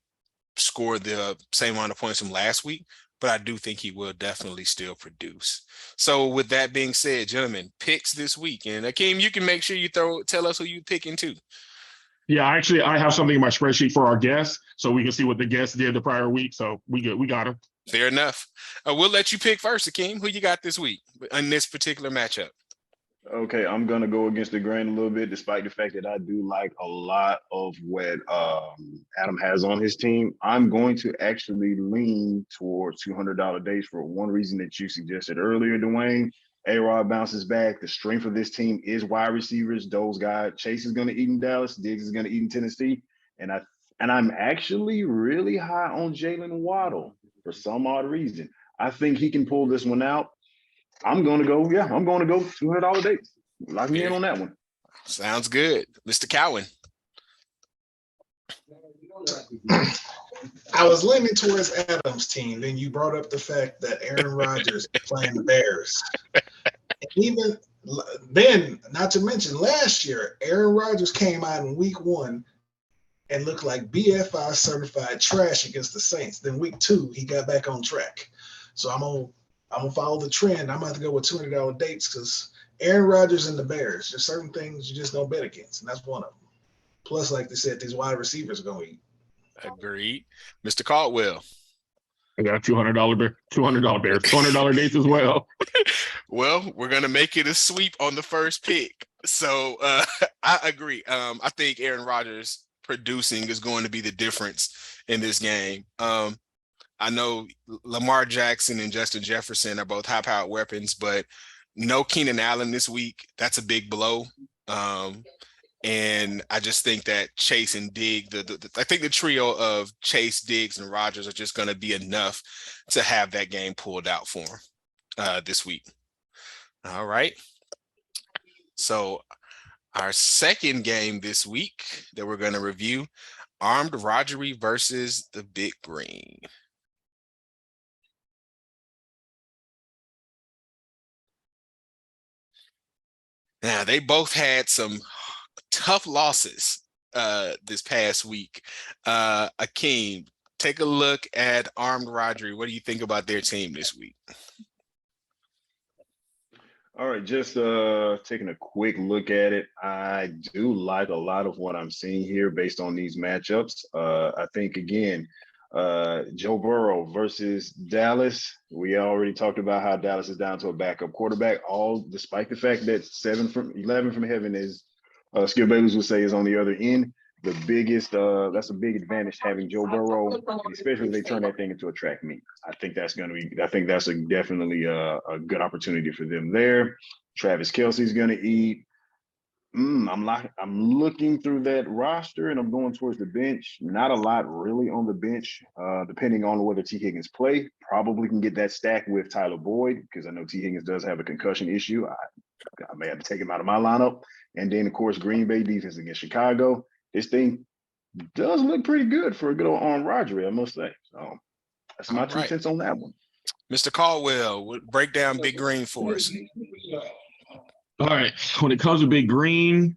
score the same amount of points from last week, but I do think he will definitely still produce. So with that being said, gentlemen, picks this week. And Akeem, you can make sure you tell us who you picking too.
Yeah, actually, I have something in my spreadsheet for our guests, so we can see what the guests did the prior week. So we got him.
Fair enough. We'll let you pick first, Akeem. Who you got this week in this particular matchup?
Okay, I'm gonna go against the grain a little bit, despite the fact that I do like a lot of what Adam has on his team. I'm going to actually lean towards $200 days for one reason that you suggested earlier, Dwayne. A-Rod bounces back. The strength of this team is wide receivers. Those guys, Chase is going to eat in Dallas. Diggs is going to eat in Tennessee. And I'm actually really high on Jalen Waddle for some odd reason. I think he can pull this one out. I'm going to go $200 dates. Lock me in on that one.
Sounds good. Mr. Cowan.
I was leaning towards Adam's team. Then you brought up the fact that Aaron Rodgers is playing the Bears. And even then, not to mention last year, Aaron Rodgers came out in week 1 and looked like BFI certified trash against the Saints. Then week 2, he got back on track. So I'm gonna follow the trend. I'm gonna have to go with $200 dates because Aaron Rodgers and the Bears. There's certain things you just don't bet against, and that's one of them. Plus, like they said, these wide receivers are gonna eat.
Agreed. Mr. Caldwell.
I got $200 Bears, $200 dates as well.
Well, we're gonna make it a sweep on the first pick. So I agree. I think Aaron Rodgers producing is going to be the difference in this game. I know Lamar Jackson and Justin Jefferson are both high-powered weapons, but no Keenan Allen this week. That's a big blow. And I just think that Chase and Diggs, I think the trio of Chase, Diggs, and Rodgers are just going to be enough to have that game pulled out for them this week. All right. So our second game this week that we're going to review, Armed Rodgery versus the Big Green. Now, they both had some tough losses this past week. Akeem, take a look at Armed Rodgery. What do you think about their team this week?
All right, just taking a quick look at it. I do like a lot of what I'm seeing here based on these matchups. I think, again, Joe Burrow versus Dallas. We already talked about how Dallas is down to a backup quarterback, all despite the fact that 11 from heaven is, Skip Bayless would say, is on the other end. The biggest, that's a big advantage having Joe Burrow, especially if they turn that thing into a track meet. I think that's definitely a good opportunity for them there. Travis Kelce's going to eat. I'm looking through that roster and I'm going towards the bench. Not a lot really on the bench. Depending on whether T. Higgins play, probably can get that stack with Tyler Boyd because I know T. Higgins does have a concussion issue. I may have to take him out of my lineup. And then of course Green Bay defense against Chicago. This thing does look pretty good for a good old Arm Rodgers, I must say. So that's my 2 cents on that one.
Mr. Caldwell, break down Big Green for us.
All right. When it comes to Big Green,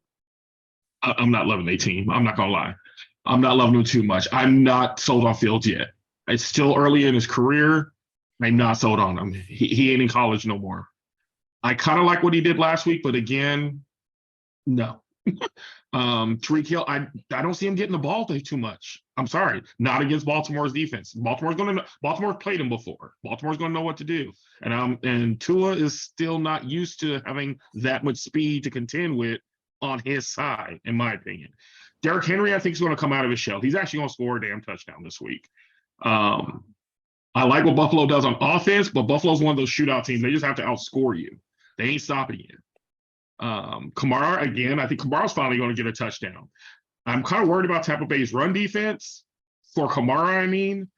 I'm not loving their team. I'm not going to lie. I'm not loving him too much. I'm not sold on Fields yet. It's still early in his career. I'm not sold on him. He ain't in college no more. I kind of like what he did last week, but again, no. Tyreek Hill, I don't see him getting the ball too much. I'm sorry, not against Baltimore's defense. Baltimore's played him before. Baltimore's going to know what to do, and Tua is still not used to having that much speed to contend with on his side, in my opinion. Derrick Henry, I think, is going to come out of his shell. He's actually going to score a damn touchdown this week. I like what Buffalo does on offense, but Buffalo's one of those shootout teams. They just have to outscore you. They ain't stopping you. Kamara, again, I think Kamara's finally going to get a touchdown. I'm kind of worried about Tampa Bay's run defense for Kamara. I mean,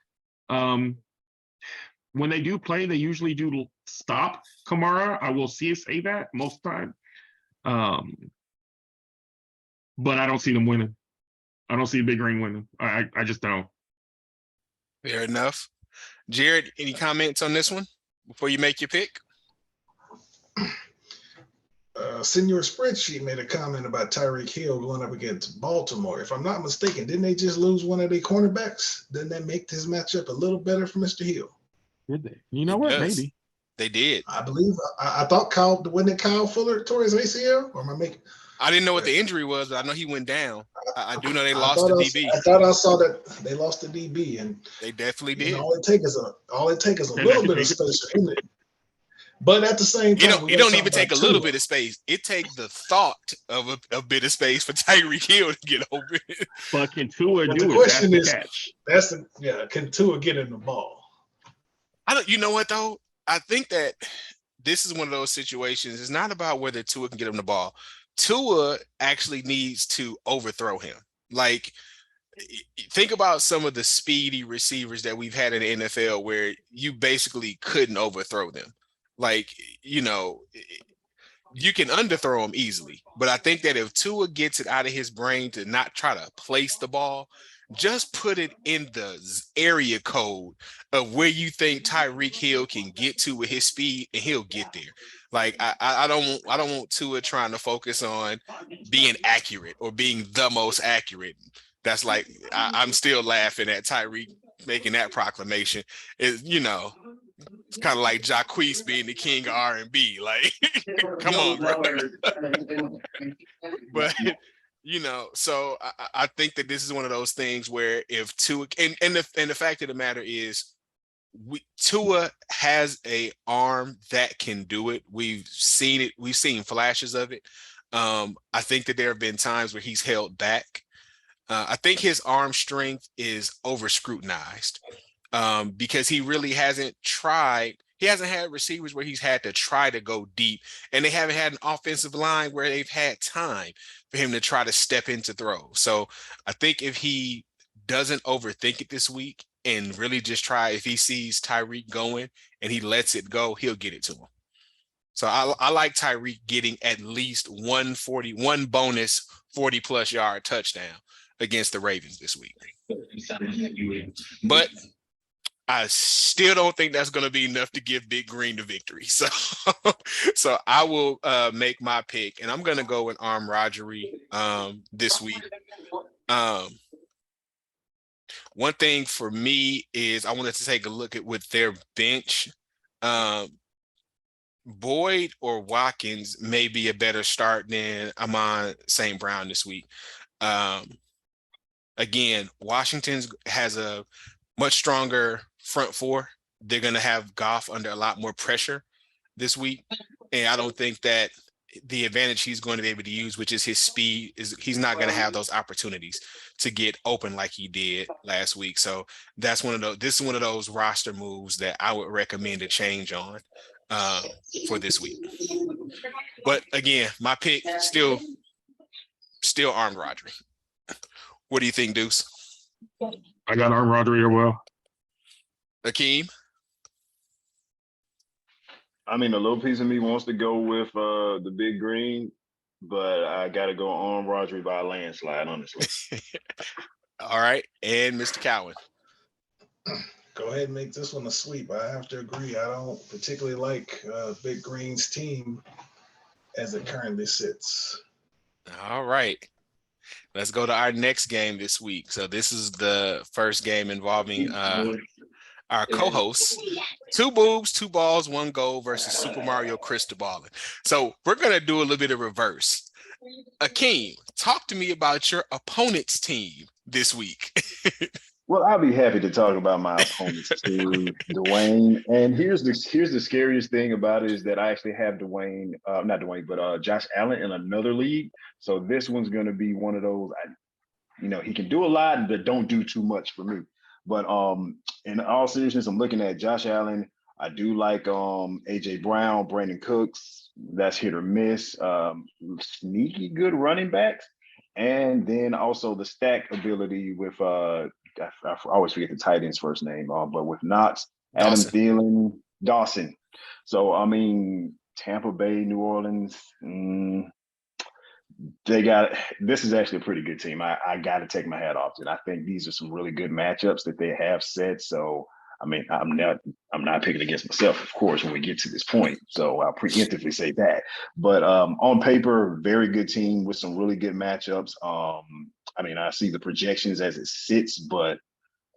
when they do play, they usually do stop Kamara. I will say that most of the time. But I don't see them winning. I don't see Big Green winning. I just don't.
Fair enough. Jared, any comments on this one before you make your pick?
Senior Spreadsheet made a comment about Tyreek Hill going up against Baltimore. If I'm not mistaken, didn't they just lose one of their cornerbacks? Didn't that make this matchup a little better for Mr. Hill?
Did they? You know what? Maybe.
They did.
I believe. I thought wasn't it Kyle Fuller tore his ACL? Or am I making?
I didn't know what the injury was, but I know he went down. I do know they lost the DB.
I thought I saw that they lost the DB, and
they definitely did.
All it takes is a little bit of space, isn't it? But at the same time,
you don't even take a little bit of space. It takes the thought of a bit of space for Tyreek Hill to get over it.
But can Tua do it?
The question is,
catch.
Can Tua get in the ball?
You know what though? I think that this is one of those situations. It's not about whether Tua can get him the ball. Tua actually needs to overthrow him. Like, think about some of the speedy receivers that we've had in the NFL where you basically couldn't overthrow them. Like, you can underthrow him easily. But I think that if Tua gets it out of his brain to not try to place the ball, just put it in the area code of where you think Tyreek Hill can get to with his speed, and he'll get there. Like, I don't want Tua trying to focus on being accurate or being the most accurate. That's like, I'm still laughing at Tyreek making that proclamation. It's kind of like Jacquees being the king of R&B. Like, come on, bro. But so I think that this is one of those things where if Tua and the fact of the matter is, Tua has a arm that can do it. We've seen it. We've seen flashes of it. I think that there have been times where he's held back. I think his arm strength is over scrutinized because he really hasn't tried. He hasn't had receivers where he's had to try to go deep, and they haven't had an offensive line where they've had time for him to try to step into throw. So I think if he doesn't overthink it this week and really just try, if he sees Tyreek going and he lets it go, he'll get it to him. So I like Tyreek getting at least one bonus 40-plus yard touchdown against the Ravens this week. But I still don't think that's going to be enough to give Big Green the victory. So I will make my pick, and I'm going to go with Arm Rodgers this week. One thing for me is I wanted to take a look at with their bench. Boyd or Watkins may be a better start than Amon St. Brown this week. Again, Washington has a much stronger front four. They're going to have Goff under a lot more pressure this week. And I don't think that the advantage he's going to be able to use, which is his speed, is he's not going to have those opportunities to get open like he did last week. So this is one of those roster moves that I would recommend a change on for this week. But again, my pick still still armed Rodri. What do you think, Deuce?
I got armed Rodri as well.
Akeem?
I mean, a little piece of me wants to go with the big green, but I got to go on Rodri by a landslide, honestly.
All right. And Mr. Cowan?
Go ahead and make this one a sweep. I have to agree. I don't particularly like Big Green's team as it currently sits.
All right. Let's go to our next game this week. So this is the first game involving our co-hosts. 2 boobs, 2 balls, 1 goal versus Super Mario Crystal Ballin'. So we're going to do a little bit of reverse. Akeem, talk to me about your opponent's team this week.
Well, I'll be happy to talk about my opponent's team, Dwayne. And here's the scariest thing about it is that I actually have Josh Allen in another league. So this one's going to be one of those, he can do a lot, but don't do too much for me. But in all seriousness, I'm looking at Josh Allen. I do like AJ Brown, Brandon Cooks. That's hit or miss. Sneaky good running backs. And then also the stack ability with I always forget the tight end's first name, but with Knox, Adam Thielen, Dawson. So I mean, Tampa Bay, New Orleans, this is actually a pretty good team. I got to take my hat off to it. I think these are some really good matchups that they have set. So I mean, I'm not picking against myself, of course, when we get to this point. So I'll preemptively say that. But on paper, very good team with some really good matchups. I mean, I see the projections as it sits, but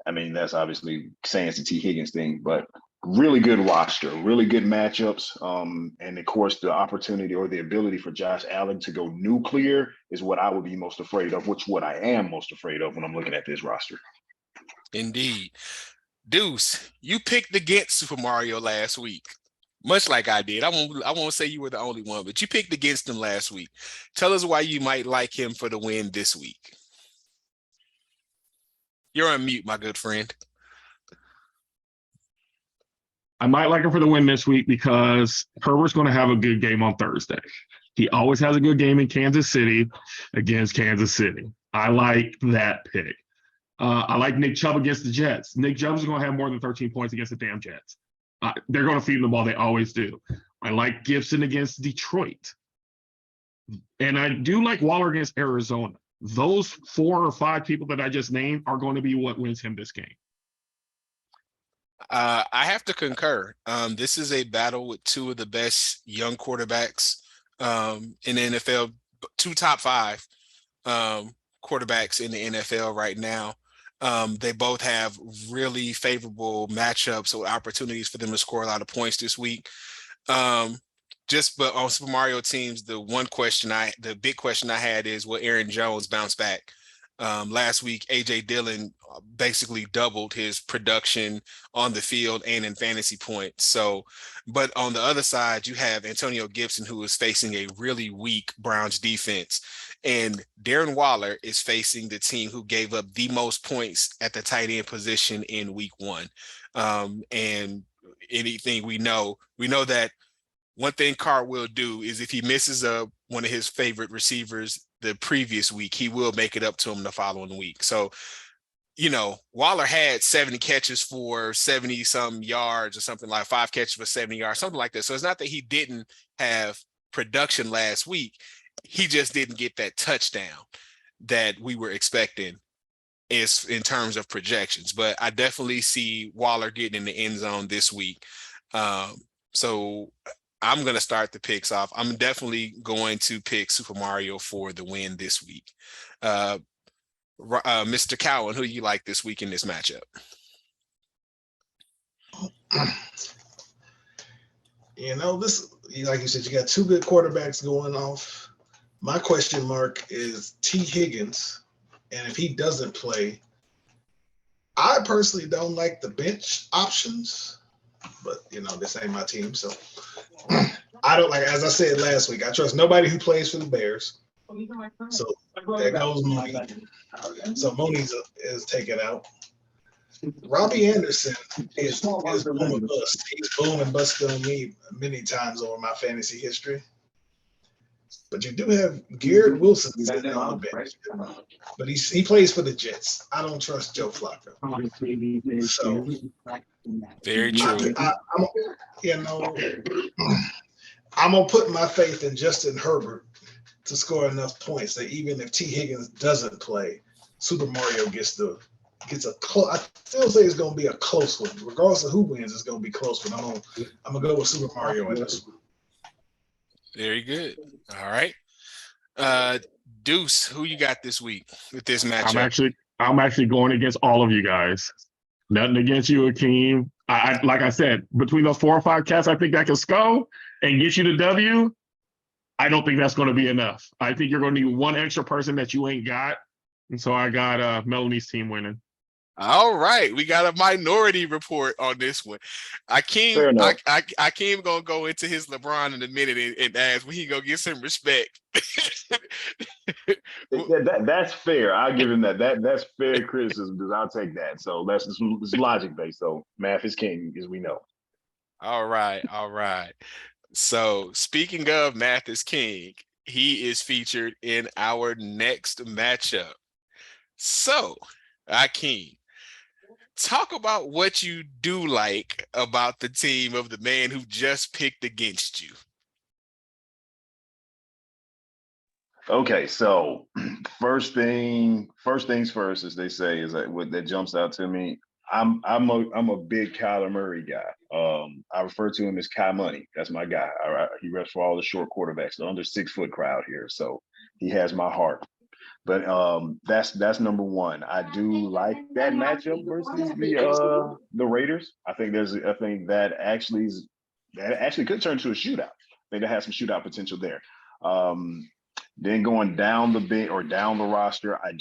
I mean, that's obviously saying it's a T. Higgins thing, but really good roster, really good matchups. And of course, the opportunity or the ability for Josh Allen to go nuclear is what I would be most afraid of, what I am most afraid of when I'm looking at this roster.
Indeed. Deuce, you picked against Super Mario last week, much like I did. I won't say you were the only one, but you picked against him last week. Tell us why you might like him for the win this week. You're on mute, my good friend.
I might like him for the win this week because Herbert's going to have a good game on Thursday. He always has a good game in Kansas City against Kansas City. I like that pick. I like Nick Chubb against the Jets. Nick Chubb is going to have more than 13 points against the damn Jets. They're going to feed him the ball. They always do. I like Gibson against Detroit. And I do like Waller against Arizona. Those 4 or 5 people that I just named are going to be what wins him this game.
I have to concur. This is a battle with 2 of the best young quarterbacks in the NFL, 2 top 5 quarterbacks in the NFL right now. They both have really favorable matchups or opportunities for them to score a lot of points this week. But on Super Mario teams, the big question I had is, will Aaron Jones bounce back? Last week, A.J. Dillon basically doubled his production on the field and in fantasy points. So, but on the other side, you have Antonio Gibson, who is facing a really weak Browns defense. And Darren Waller is facing the team who gave up the most points at the tight end position in week 1. And anything we know that one thing Carr will do is if he misses one of his favorite receivers the previous week, he will make it up to him the following week. So, Waller had 70 catches for 70 some yards or something, like 5 catches for 70 yards, something like that. So it's not that he didn't have production last week. He just didn't get that touchdown that we were expecting is in terms of projections. But I definitely see Waller getting in the end zone this week. So I'm going to start the picks off. I'm definitely going to pick Super Mario for the win this week. Mr. Cowan, who do you like this week in this matchup?
This, like you said, you got 2 good quarterbacks going off. My question mark is T. Higgins. And if he doesn't play, I personally don't like the bench options, but this ain't my team. So I don't like, as I said last week, I trust nobody who plays for the Bears. So there goes Mooney. So Mooney is taken out. Robbie Anderson is boom and bust. He's boom and busted on me many times over my fantasy history. But you do have Garrett Wilson sitting on the bench. But he plays for the Jets. I don't trust Joe Flacco. So
Very true.
I'm gonna put my faith in Justin Herbert to score enough points that even if T. Higgins doesn't play, Super Mario gets a close. I still say it's gonna be a close one, regardless of who wins. It's gonna be close, but I'm gonna go with Super Mario in this one.
Very good. All right. Deuce, who you got this week with this matchup?
I'm actually going against all of you guys. Nothing against you, Akeem. I like I said, between those 4 or 5 cats, I think that can score and get you the W. I don't think that's going to be enough. I think you're going to need one extra person that you ain't got. And so I got Melanie's team winning.
All right, we got a minority report on this one. Akeem gonna go into his LeBron in a minute and ask when he gonna get some respect.
That's fair. I'll give him that. That's fair criticism because I'll take that. So that's logic based. So math is king, as we know.
All right. So speaking of math is king, he is featured in our next matchup. So, Akeem, talk about what you do like about the team of the man who just picked against you.
Okay, so first things first, as they say, is what that jumps out to me. I'm a big Kyler Murray guy. I refer to him as Kai Money. That's my guy. He reps for all the short quarterbacks, the under 6 foot crowd here. So he has my heart. But that's number one. I do like that matchup versus the Raiders. I think that actually could turn into a shootout. I think that has some shootout potential there. Then going down the bench or down the roster, I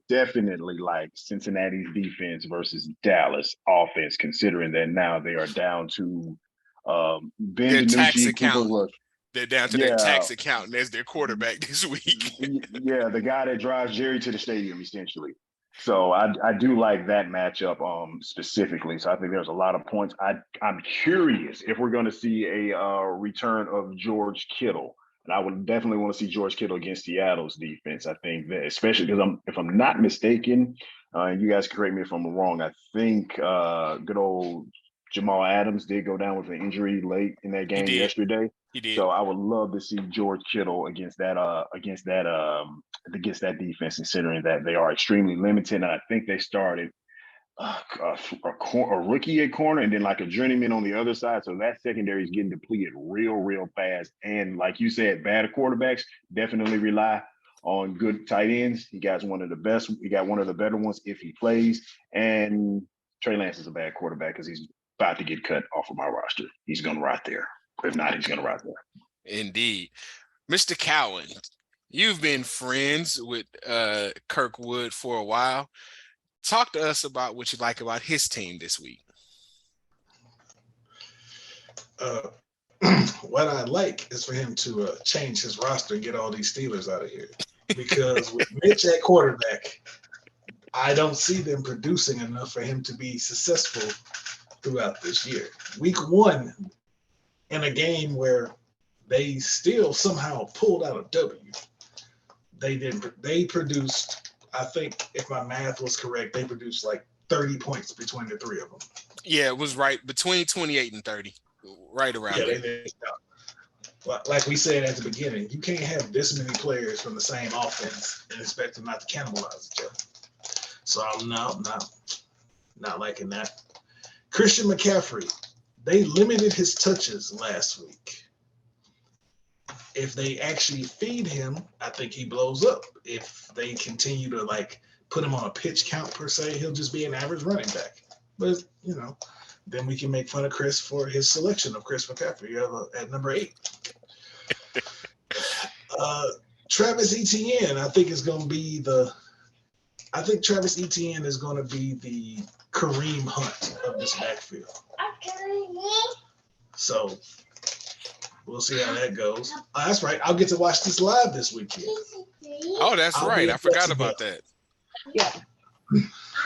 definitely like Cincinnati's defense versus Dallas offense, considering that now they are down to Ben DiNucci,
They're down to their tax accountant as their quarterback this week.
Yeah, the guy that drives Jerry to the stadium, essentially. So I do like that matchup specifically. So I think there's a lot of points. I'm curious if we're going to see a return of George Kittle. And I would definitely want to see George Kittle against Seattle's defense. I think that, especially because if I'm not mistaken, and you guys correct me if I'm wrong, I think good old Jamal Adams did go down with an injury late in that game yesterday.
He did.
So I would love to see George Kittle against that defense, considering that they are extremely limited. And I think they started a rookie at corner and then like a journeyman on the other side. So that secondary is getting depleted real fast. And like you said, bad quarterbacks definitely rely on good tight ends. He got one of the best. He got one of the better ones if he plays. And Trey Lance is a bad quarterback because he's about to get cut off of my roster. He's going to ride there. If not, he's going to ride there.
Indeed. Mr. Cowan, you've been friends with Kirkwood for a while. Talk to us about what you like about his team this week.
What I like is for him to change his roster and get all these Steelers out of here. Because with Mitch at quarterback, I don't see them producing enough for him to be successful throughout this year. Week 1, in a game where they still somehow pulled out a W, they produced, I think if my math was correct, they produced like 30 points between the 3 of them.
Yeah, it was right between 28 and 30, right around there.
Like we said at the beginning, you can't have this many players from the same offense and expect them not to cannibalize each other. So I'm not liking that. Christian McCaffrey, they limited his touches last week. If they actually feed him, I think he blows up. If they continue to like put him on a pitch count per se, he'll just be an average running back. But then we can make fun of Chris for his selection of Chris McCaffrey at number 8. Travis Etienne, I think Travis Etienne is going to be the Kareem Hunt of this backfield. So we'll see how that goes. That's right. I'll get to watch this live this weekend.
Oh, that's right. I forgot about that.
Yeah.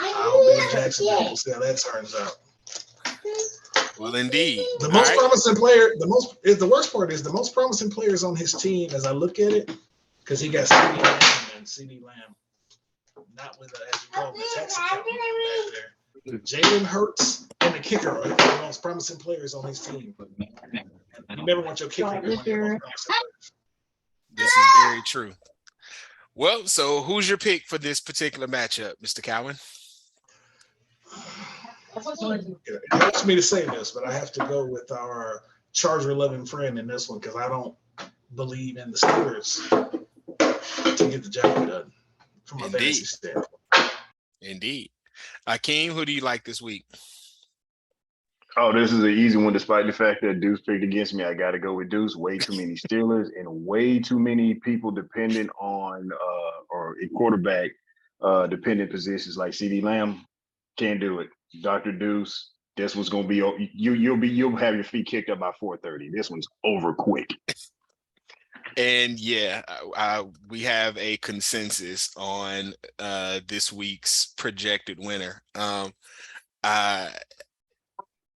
I'll be in Jacksonville. We'll see how that turns out.
Well, indeed.
The
All
most
right.
promising player, the worst part is the most promising players on his team as I look at it, because he got CD Lamb and CD Lamb, not with as you call him, the tax account back there. Jalen Hurts and the kicker are the most promising players on his team. And you never want your kicker to be one of your most promising players.
This is very true. Well, so who's your pick for this particular matchup, Mr. Cowan?
It hurts me to say this, but I have to go with our Charger-loving friend in this one because I don't believe in the Steelers to get the job done from a fantasy standpoint.
Indeed. Akeem, who do you like this week?
Oh, this is an easy one. Despite the fact that Deuce picked against me, I got to go with Deuce. Way too many Steelers and way too many people dependent on or a quarterback dependent positions like CD Lamb. Can't do it. Dr. Deuce, this one's gonna be you'll have your feet kicked up by 4:30. This one's over quick.
And yeah, we have a consensus on this week's projected winner.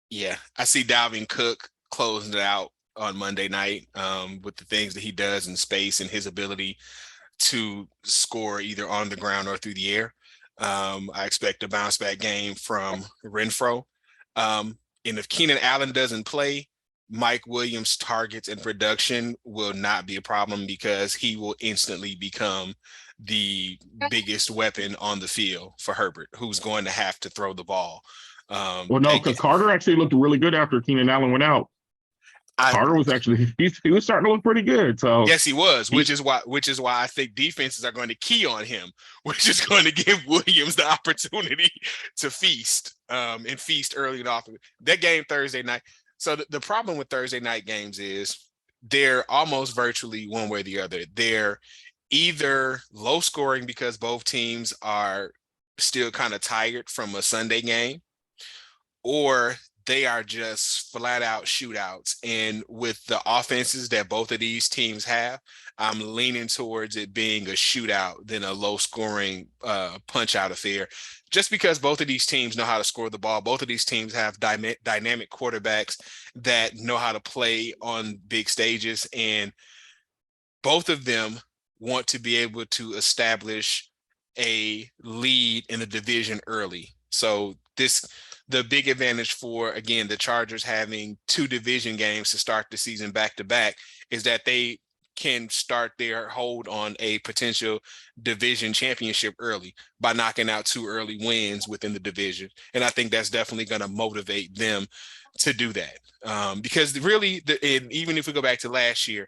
Yeah, I see Dalvin Cook closing it out on Monday night with the things that he does in space and his ability to score either on the ground or through the air. I expect a bounce back game from Renfro. And if Keenan Allen doesn't play, Mike Williams' targets and production will not be a problem because he will instantly become the biggest weapon on the field for Herbert, who's going to have to throw the ball.
Well, no, because Carter actually looked really good after Keenan Allen went out. Carter was actually he was starting to look pretty good. So
yes, he was, which is why I think defenses are going to key on him, which is going to give Williams the opportunity to feast and feast early and often. That game Thursday night. So the problem with Thursday night games is they're almost virtually one way or the other. They're either low scoring because both teams are still kind of tired from a Sunday game, or they are just flat out shootouts. And with the offenses that both of these teams have, I'm leaning towards it being a shootout than a low scoring punch out affair, just because both of these teams know how to score the ball. Both of these teams have dynamic quarterbacks that know how to play on big stages. And both of them want to be able to establish a lead in the division early. So the big advantage for, again, the Chargers having 2 division games to start the season back to back is that they can start their hold on a potential division championship early by knocking out 2 early wins within the division. And I think that's definitely going to motivate them to do that. Because really, and even if we go back to last year,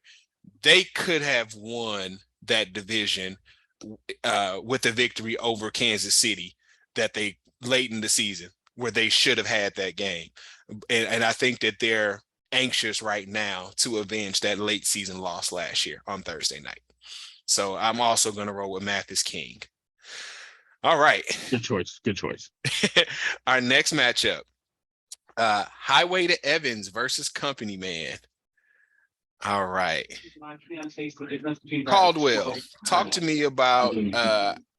they could have won that division with a victory over Kansas City that they late in the season, where they should have had that game. And I think that they're anxious right now to avenge that late season loss last year on Thursday night. So I'm also going to roll with Mathis King. All right.
Good choice. Good choice.
Our next matchup, Highway to Evans versus Company Man. All right. Caldwell, talk to me about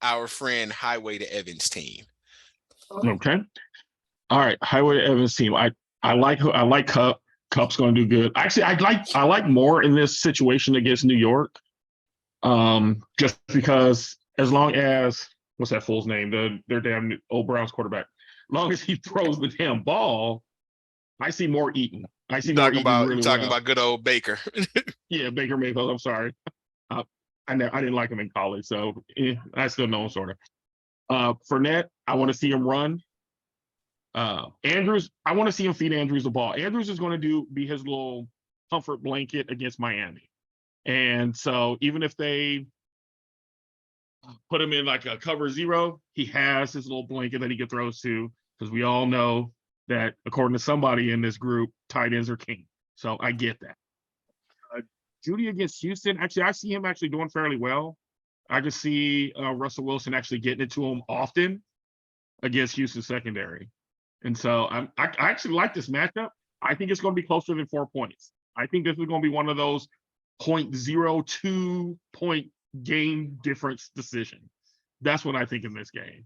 our friend Highway to Evans team.
Okay. All right. Highway to Evans team. I like Cup. Cup's going to do good. Actually, I like more in this situation against New York. Just because as long as what's that fool's name? Their damn old Browns quarterback. As long as he throws the damn ball, I see more eating. I see more eating. You're talking
about good old Baker.
Yeah, Baker Mayfield. I'm sorry. I didn't like him in college, so I still know him sort of. Fournette, I want to see him run. Andrews, I want to see him feed Andrews the ball. Andrews is going to be his little comfort blanket against Miami. And so even if they put him in like a cover 0, he has his little blanket that he can throw to, because we all know that according to somebody in this group, tight ends are king. So I get that. Judy against Houston, actually, I see him actually doing fairly well. I just see Russell Wilson actually getting it to him often against Houston secondary. And so I actually like this matchup. I think it's going to be closer than 4 points. I think this is going to be one of those 0.02 point game difference decision. That's what I think in this game.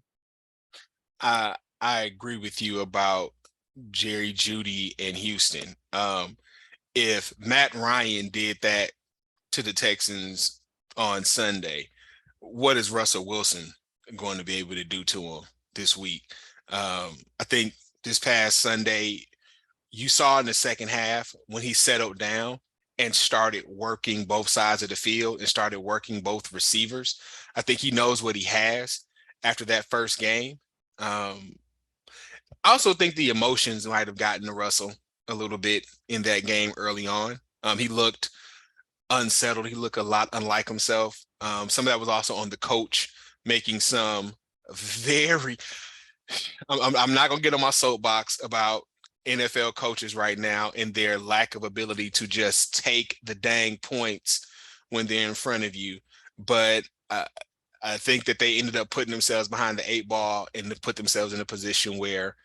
I agree with you about Jerry Jeudy and Houston. If Matt Ryan did that to the Texans on Sunday, what is Russell Wilson going to be able to do to him this week? I think this past Sunday, you saw in the second half when he settled down and started working both sides of the field and started working both receivers. I think he knows what he has after that first game. I also think the emotions might have gotten to Russell a little bit in that game early on. He looked unsettled. He looked a lot unlike himself. Some of that was also on the coach making some very. I'm not gonna get on my soapbox about NFL coaches right now and their lack of ability to just take the dang points when they're in front of you. But I think that they ended up putting themselves behind the eight ball and put themselves in a position where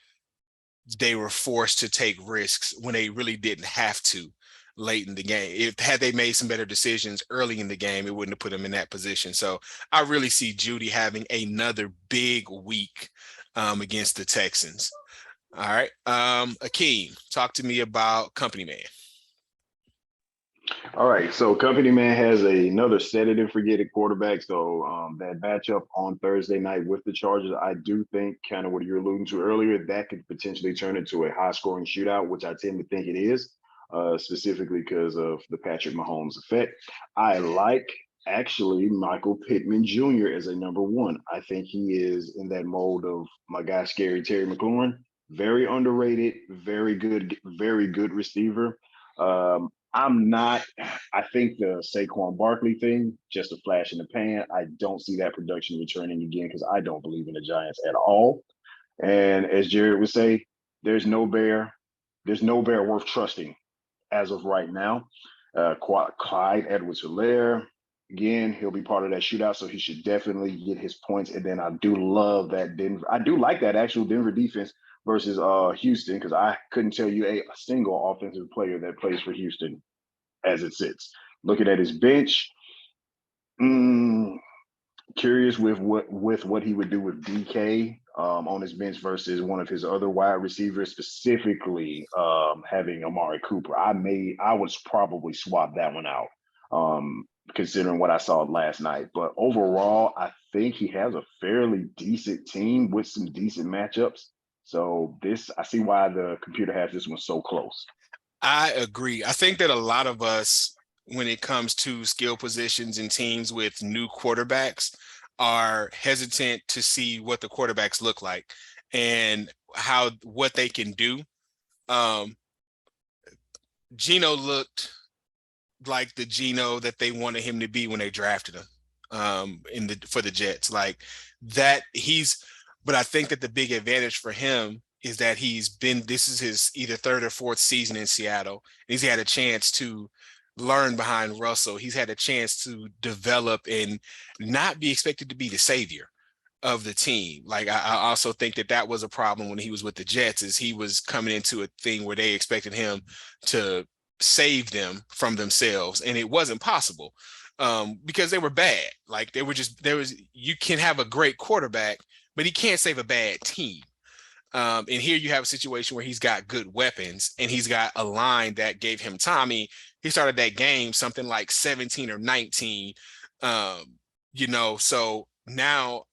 they were forced to take risks when they really didn't have to late in the game. If had they made some better decisions early in the game, it wouldn't have put them in that position. So I really see Jeudy having another big week against the Texans. All right. Akeem, talk to me about Company Man.
All right, so Company Man has another set it and forget it quarterback. So that matchup on Thursday night with the Chargers, I do think kind of what you're alluding to earlier, that could potentially turn into a high-scoring shootout, which I tend to think it is, specifically because of the Patrick Mahomes effect. I like actually Michael Pittman Jr. as a number one. I think he is in that mold of my guy, Scary Terry McLaurin. Very underrated, very good receiver. I'm not. I think the Saquon Barkley thing, just a flash in the pan. I don't see that production returning again because I don't believe in the Giants at all. And as Jared would say, there's no bear worth trusting as of right now. Clyde Edwards-Helaire, again, he'll be part of that shootout, so he should definitely get his points. And then I do love that Denver. I do like that actual Denver defense versus Houston, because I couldn't tell you a single offensive player that plays for Houston as it sits. Looking at his bench, curious with what he would do with DK on his bench versus one of his other wide receivers, specifically having Amari Cooper. I would probably swap that one out, considering what I saw last night. But overall, I think he has a fairly decent team with some decent matchups. So I see why the computer has this one so close.
I agree. I think that a lot of us, when it comes to skill positions and teams with new quarterbacks, are hesitant to see what the quarterbacks look like and what they can do. Geno looked like the Geno that they wanted him to be when they drafted him for the Jets. Like that, but I think that the big advantage for him is that this is his either third or fourth season in Seattle. He's had a chance to learn behind Russell. He's had a chance to develop and not be expected to be the savior of the team. Like I also think that was a problem when he was with the Jets, is he was coming into a thing where they expected him to save them from themselves, and it wasn't possible because they were bad. Like you can have a great quarterback, but he can't save a bad team. And here you have a situation where he's got good weapons and he's got a line that gave him Tommy. He started that game something like 17 or 19. So now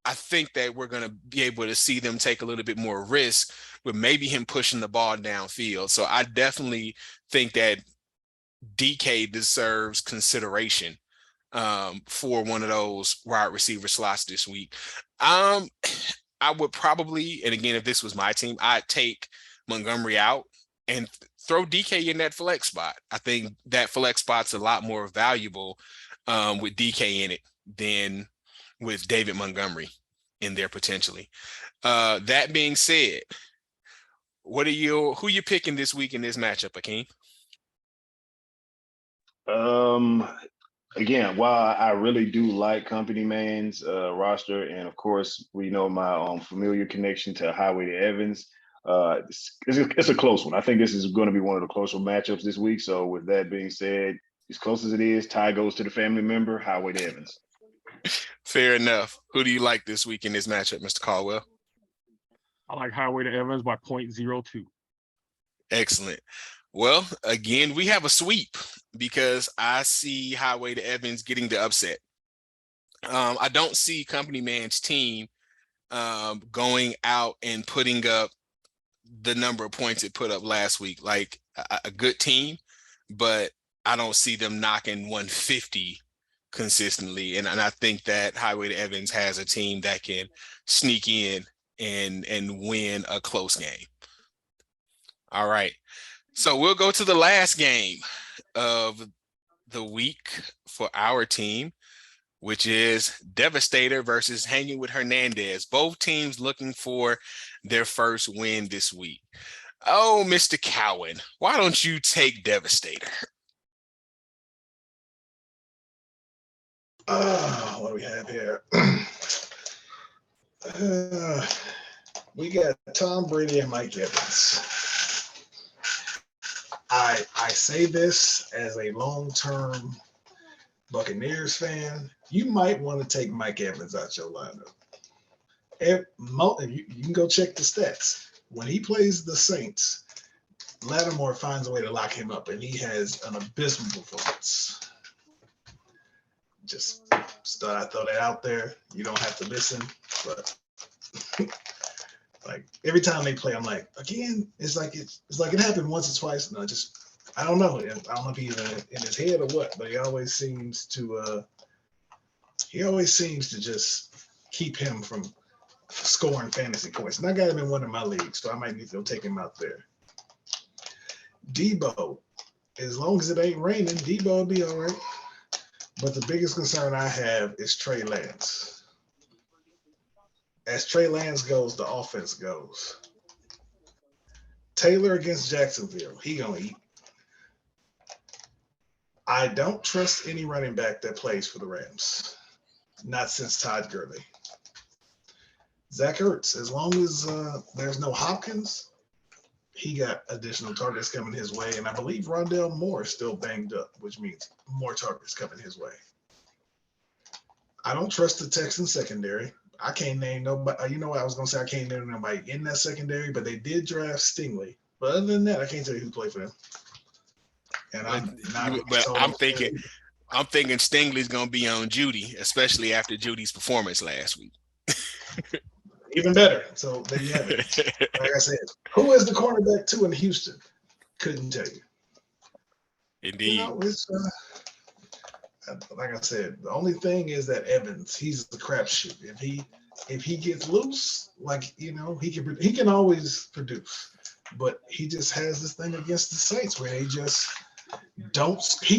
I think that we're going to be able to see them take a little bit more risk with maybe him pushing the ball downfield. So I definitely think that DK deserves consideration for one of those wide receiver slots this week. I would probably, and again, if this was my team, I'd take Montgomery out and throw DK in that flex spot. I think that flex spot's a lot more valuable with DK in it than with David Montgomery in there potentially. That being said, who you picking this week in this matchup, Akeem?
Again, while I really do like Company Man's roster, and of course we know my familiar connection to Highway to Evans, it's a close one. I think this is going to be one of the closer matchups this week. So with that being said, as close as it is, tie goes to the family member, Highway to Evans.
Fair enough. Who do you like this week in this matchup, Mr. Caldwell?
I like Highway to Evans by 0.02.
Excellent. Well, again, we have a sweep because I see Highway to Evans getting the upset. I don't see Company Man's team going out and putting up the number of points it put up last week, like a good team, but I don't see them knocking 150 consistently. And I think that Highway to Evans has a team that can sneak in and win a close game. All right. So we'll go to the last game of the week for our team, which is Devastator versus Hanging with Hernandez. Both teams looking for their first win this week. Oh, Mr. Cowan, why don't you take Devastator?
What do we have here? We got Tom Brady and Mike Evans. I say this as a long-term Buccaneers fan. You might want to take Mike Evans out your lineup. You can go check the stats. When he plays the Saints, Lattimore finds a way to lock him up, and he has an abysmal performance. Just thought I'd throw that out there. You don't have to listen, but like every time they play, I'm like, again, it's like it happened once or twice. No, I don't know. I don't know if he's in his head or what, but he always seems to just keep him from scoring fantasy points. And I got him in one of my leagues, so I might need to go take him out there. Debo, as long as it ain't raining, Debo will be all right. But the biggest concern I have is Trey Lance. As Trey Lance goes, the offense goes. Taylor against Jacksonville, he gonna eat. I don't trust any running back that plays for the Rams. Not since Todd Gurley. Zach Ertz, as long as there's no Hopkins, he got additional targets coming his way. And I believe Rondell Moore is still banged up, which means more targets coming his way. I don't trust the Texans secondary. I can't name nobody. You know what I was going to say? I can't name nobody in that secondary, but they did draft Stingley. But other than that, I can't tell you who played for them. And
I'm thinking Stingley's going to be on Judy, especially after Judy's performance last week.
Even better. So there you have it. Like I said, who is the cornerback two in Houston? Couldn't tell you.
Indeed.
You know, it's like I said, the only thing is that Evans, he's the crapshoot. If he gets loose, like he can always produce. But he just has this thing against the Saints where he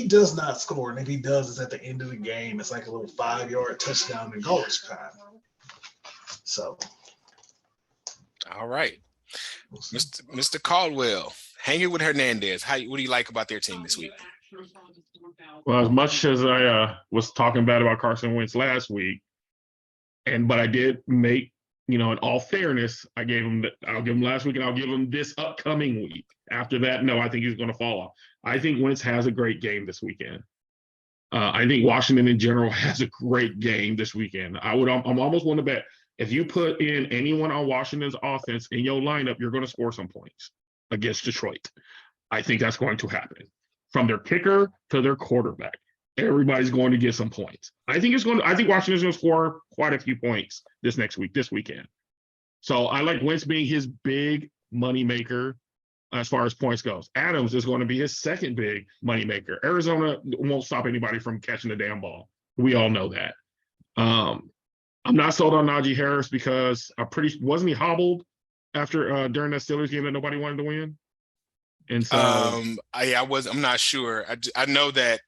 does not score. And if he does, it's at the end of the game. It's like a little 5-yard touchdown in garbage time. So.
All right. Mr. Caldwell, Hanging with Hernandez. What do you like about their team this week?
Well, as much as I was talking bad about Carson Wentz last week, but I did make, in all fairness, I'll give him last week and I'll give him this upcoming week. After that, no, I think he's going to fall off. I think Wentz has a great game this weekend. I think Washington in general has a great game this weekend. I'm almost willing to bet if you put in anyone on Washington's offense in your lineup, you're going to score some points against Detroit. I think that's going to happen. From their kicker to their quarterback, everybody's going to get some points. I think Washington's going to score quite a few points this weekend. So I like Wentz being his big money maker as far as points goes. Adams is going to be his second big money maker. Arizona won't stop anybody from catching the damn ball. We all know that. I'm not sold on Najee Harris because wasn't he hobbled after during that Steelers game that nobody wanted to win? And so
I'm not sure. I know that,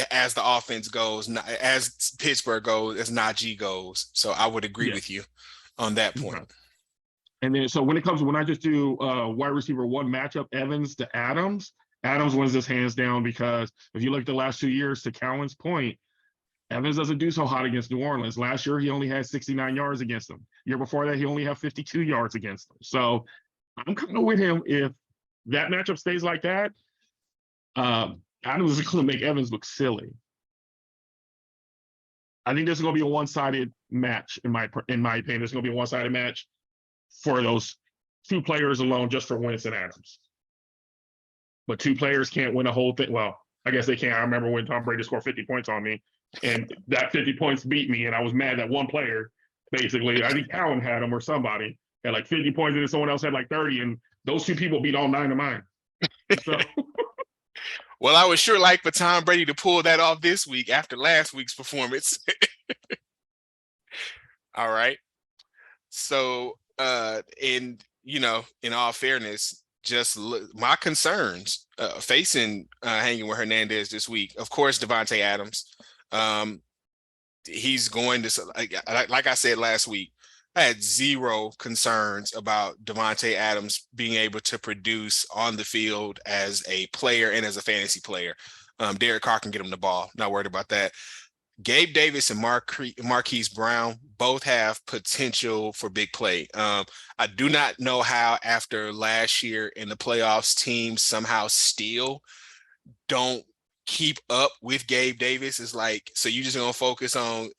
as the offense goes, as Pittsburgh goes, as Najee goes. So I would agree with you on that point.
Okay. And then, so when I just do wide receiver one matchup, Evans to Adams wins this hands down because if you look at the last 2 years, to Cowan's point, Evans doesn't do so hot against New Orleans. Last year, he only had 69 yards against them. Year before that, he only had 52 yards against them. So I'm kind of with him. If that matchup stays like that, Adams is going to make Evans look silly. I think this is going to be a one-sided match in my opinion. It's going to be a one-sided match for those two players alone, just for Wentz and Adams. But two players can't win a whole thing. Well, I guess they can't. I remember when Tom Brady scored 50 points on me, and that 50 points beat me, and I was mad that one player, basically, I think Allen had him or somebody, had like 50 points, and then someone else had like 30, and those two people beat all 9 of mine. So.
Well, I would sure like for Tom Brady to pull that off this week after last week's performance. All right. So, in all fairness, just my concerns facing hanging with Hernandez this week. Of course, Devontae Adams. He's going to, like I said last week, I had zero concerns about Devontae Adams being able to produce on the field as a player and as a fantasy player. Derek Carr can get him the ball. Not worried about that. Gabe Davis and Marquise Brown both have potential for big play. I do not know how after last year in the playoffs, teams somehow still don't keep up with Gabe Davis. Is like, so you just gonna focus on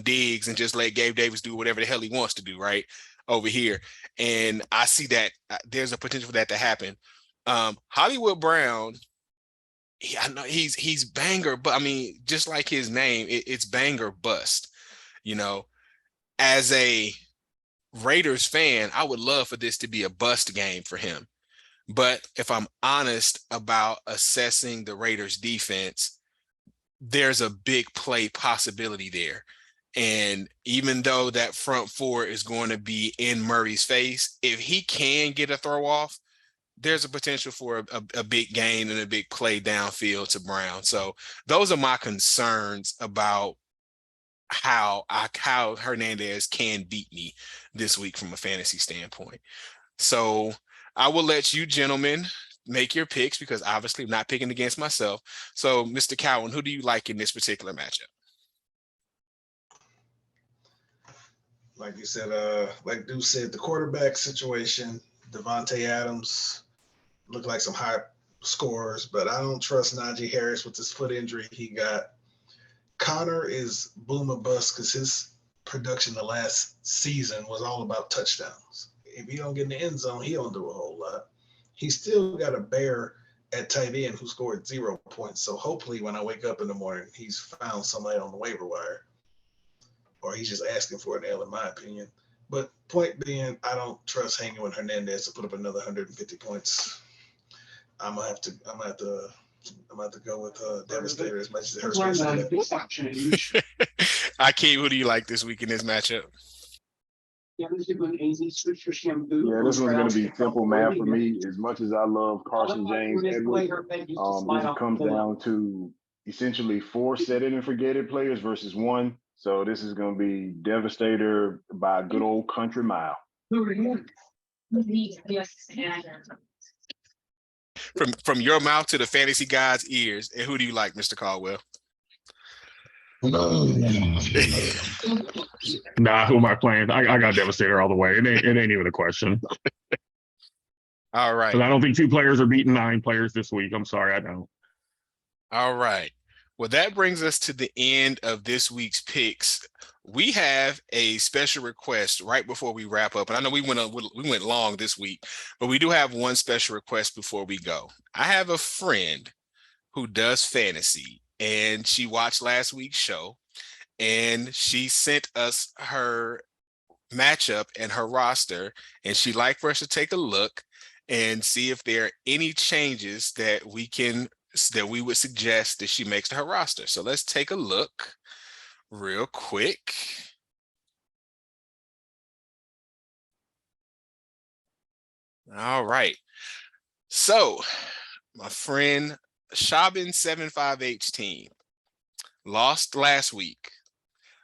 Diggs and just let Gabe Davis do whatever the hell he wants to do right over here. And I see that there's a potential for that to happen. Hollywood Brown, I know he's banger, but I mean, just like his name, it's banger bust. As a Raiders fan, I would love for this to be a bust game for him. But if I'm honest about assessing the Raiders defense, there's a big play possibility there. And even though that front four is going to be in Murray's face, if he can get a throw off, there's a potential for a big gain and a big play downfield to Brown. So those are my concerns about how Hernandez can beat me this week from a fantasy standpoint. So I will let you gentlemen make your picks because obviously I'm not picking against myself. So, Mr. Cowan, who do you like in this particular matchup?
Like you said, like Deuce said, the quarterback situation, Devontae Adams looked like some high scores, but I don't trust Najee Harris with this foot injury he got. Connor is boom or bust because his production the last season was all about touchdowns. If he don't get in the end zone, he don't do a whole lot. He still got a bear at tight end who scored 0 points. So hopefully when I wake up in the morning, he's found somebody on the waiver wire. Or he's just asking for an L, in my opinion. But point being, I don't trust hanging with Hernandez to put up another 150 points. I'm gonna have to go with Devastator as much as it hurts me to say that.
Akeem, who do you like this week in this matchup?
Yeah, this one's going to be simple math for me. As much as I love Carson James Edwards, this comes down to essentially 4 set it and forget it players versus 1. So this is going to be Devastator by a good old country mile.
From your mouth to the fantasy guy's ears, and who do you like, Mr. Caldwell?
Nah, who am I playing? I got Devastator all the way. It ain't even a question.
All right.
Because I don't think 2 players are beating 9 players this week. I'm sorry, I don't.
All right. Well, that brings us to the end of this week's picks. We have a special request right before we wrap up. And I know we went long this week, but we do have one special request before we go. I have a friend who does fantasy, and she watched last week's show, and she sent us her matchup and her roster, and she'd like for us to take a look and see if there are any changes that we would suggest that she makes to her roster. So let's take a look real quick. All right. So my friend Shabin758's team lost last week,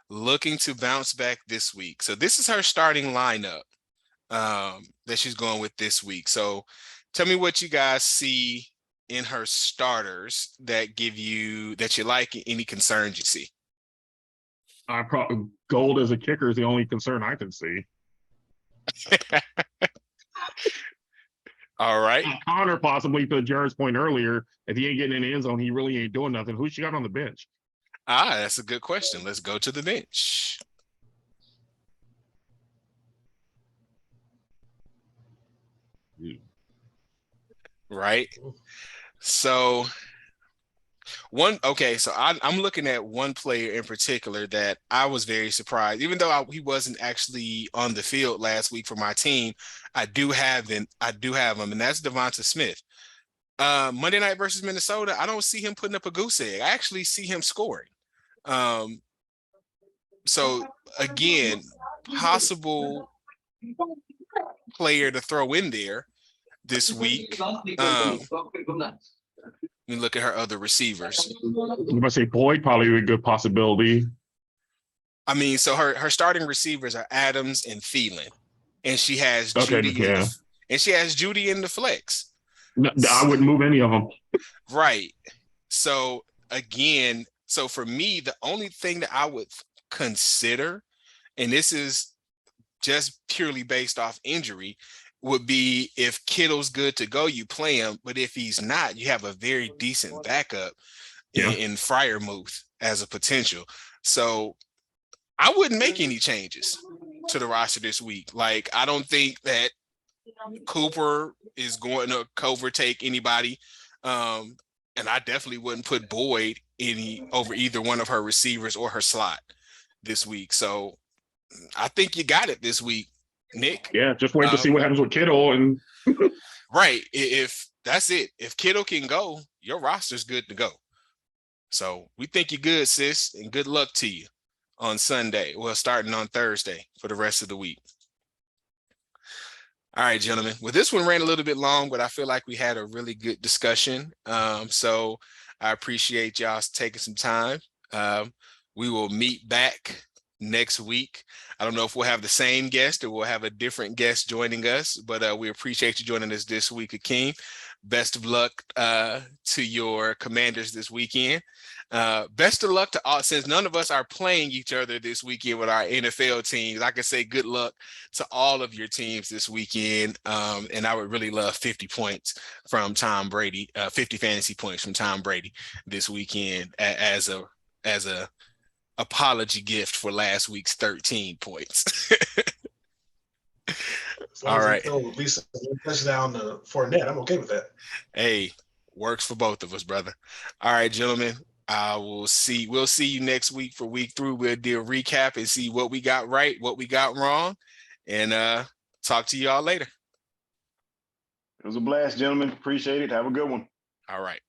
looking to bounce back this week. So this is her starting lineup that she's going with this week. So tell me what you guys see in her starters that you like, any concerns you see.
Gold as a kicker is the only concern I can see.
All right.
Connor, possibly, to Jared's point earlier, if he ain't getting in the end zone, he really ain't doing nothing. Who she got on the bench?
That's a good question. Let's go to the bench. Right. So I'm looking at one player in particular that I was very surprised, even though he wasn't actually on the field last week for my team. I do have him, and that's Devonta Smith. Monday night versus Minnesota, I don't see him putting up a goose egg. I actually see him scoring. So again, possible player to throw in there this week. Let me look at her other receivers.
I'm going to say Boyd, probably a good possibility.
I mean, so her starting receivers are Adams and Thielen, and she has Judy in the flex.
No, I wouldn't move any of them.
Right. So again, for me, the only thing that I would consider, and this is just purely based off injury, would be if Kittle's good to go, you play him. But if he's not, you have a very decent backup in Freiermuth as a potential. So I wouldn't make any changes to the roster this week. Like, I don't think that Cooper is going to overtake anybody. And I definitely wouldn't put Boyd over either one of her receivers or her slot this week. So I think you got it this week, Nick.
Yeah, just wait to see what happens with Kittle. And
right. If that's it, if Kittle can go, your roster's good to go. So we think you're good, sis, and good luck to you on Sunday. Well, starting on Thursday for the rest of the week. All right, gentlemen. Well, this one ran a little bit long, but I feel like we had a really good discussion. So I appreciate y'all taking some time. We will meet back next week. I don't know if we'll have the same guest or we'll have a different guest joining us, but we appreciate you joining us this week, Akeem. Best of luck to your Commanders this weekend. Best of luck to all, since none of us are playing each other this weekend with our NFL teams. I can say good luck to all of your teams this weekend. And I would really love 50 points from Tom Brady, 50 fantasy points from Tom Brady this weekend as a apology gift for last week's 13 points. All right.
At least a touchdown for Fournette. I'm okay with that.
Hey, works for both of us, brother. All right, gentlemen. We'll see you next week for week 3. We'll do a recap and see what we got right, what we got wrong, and talk to y'all later.
It was a blast, gentlemen. Appreciate it. Have a good one.
All right.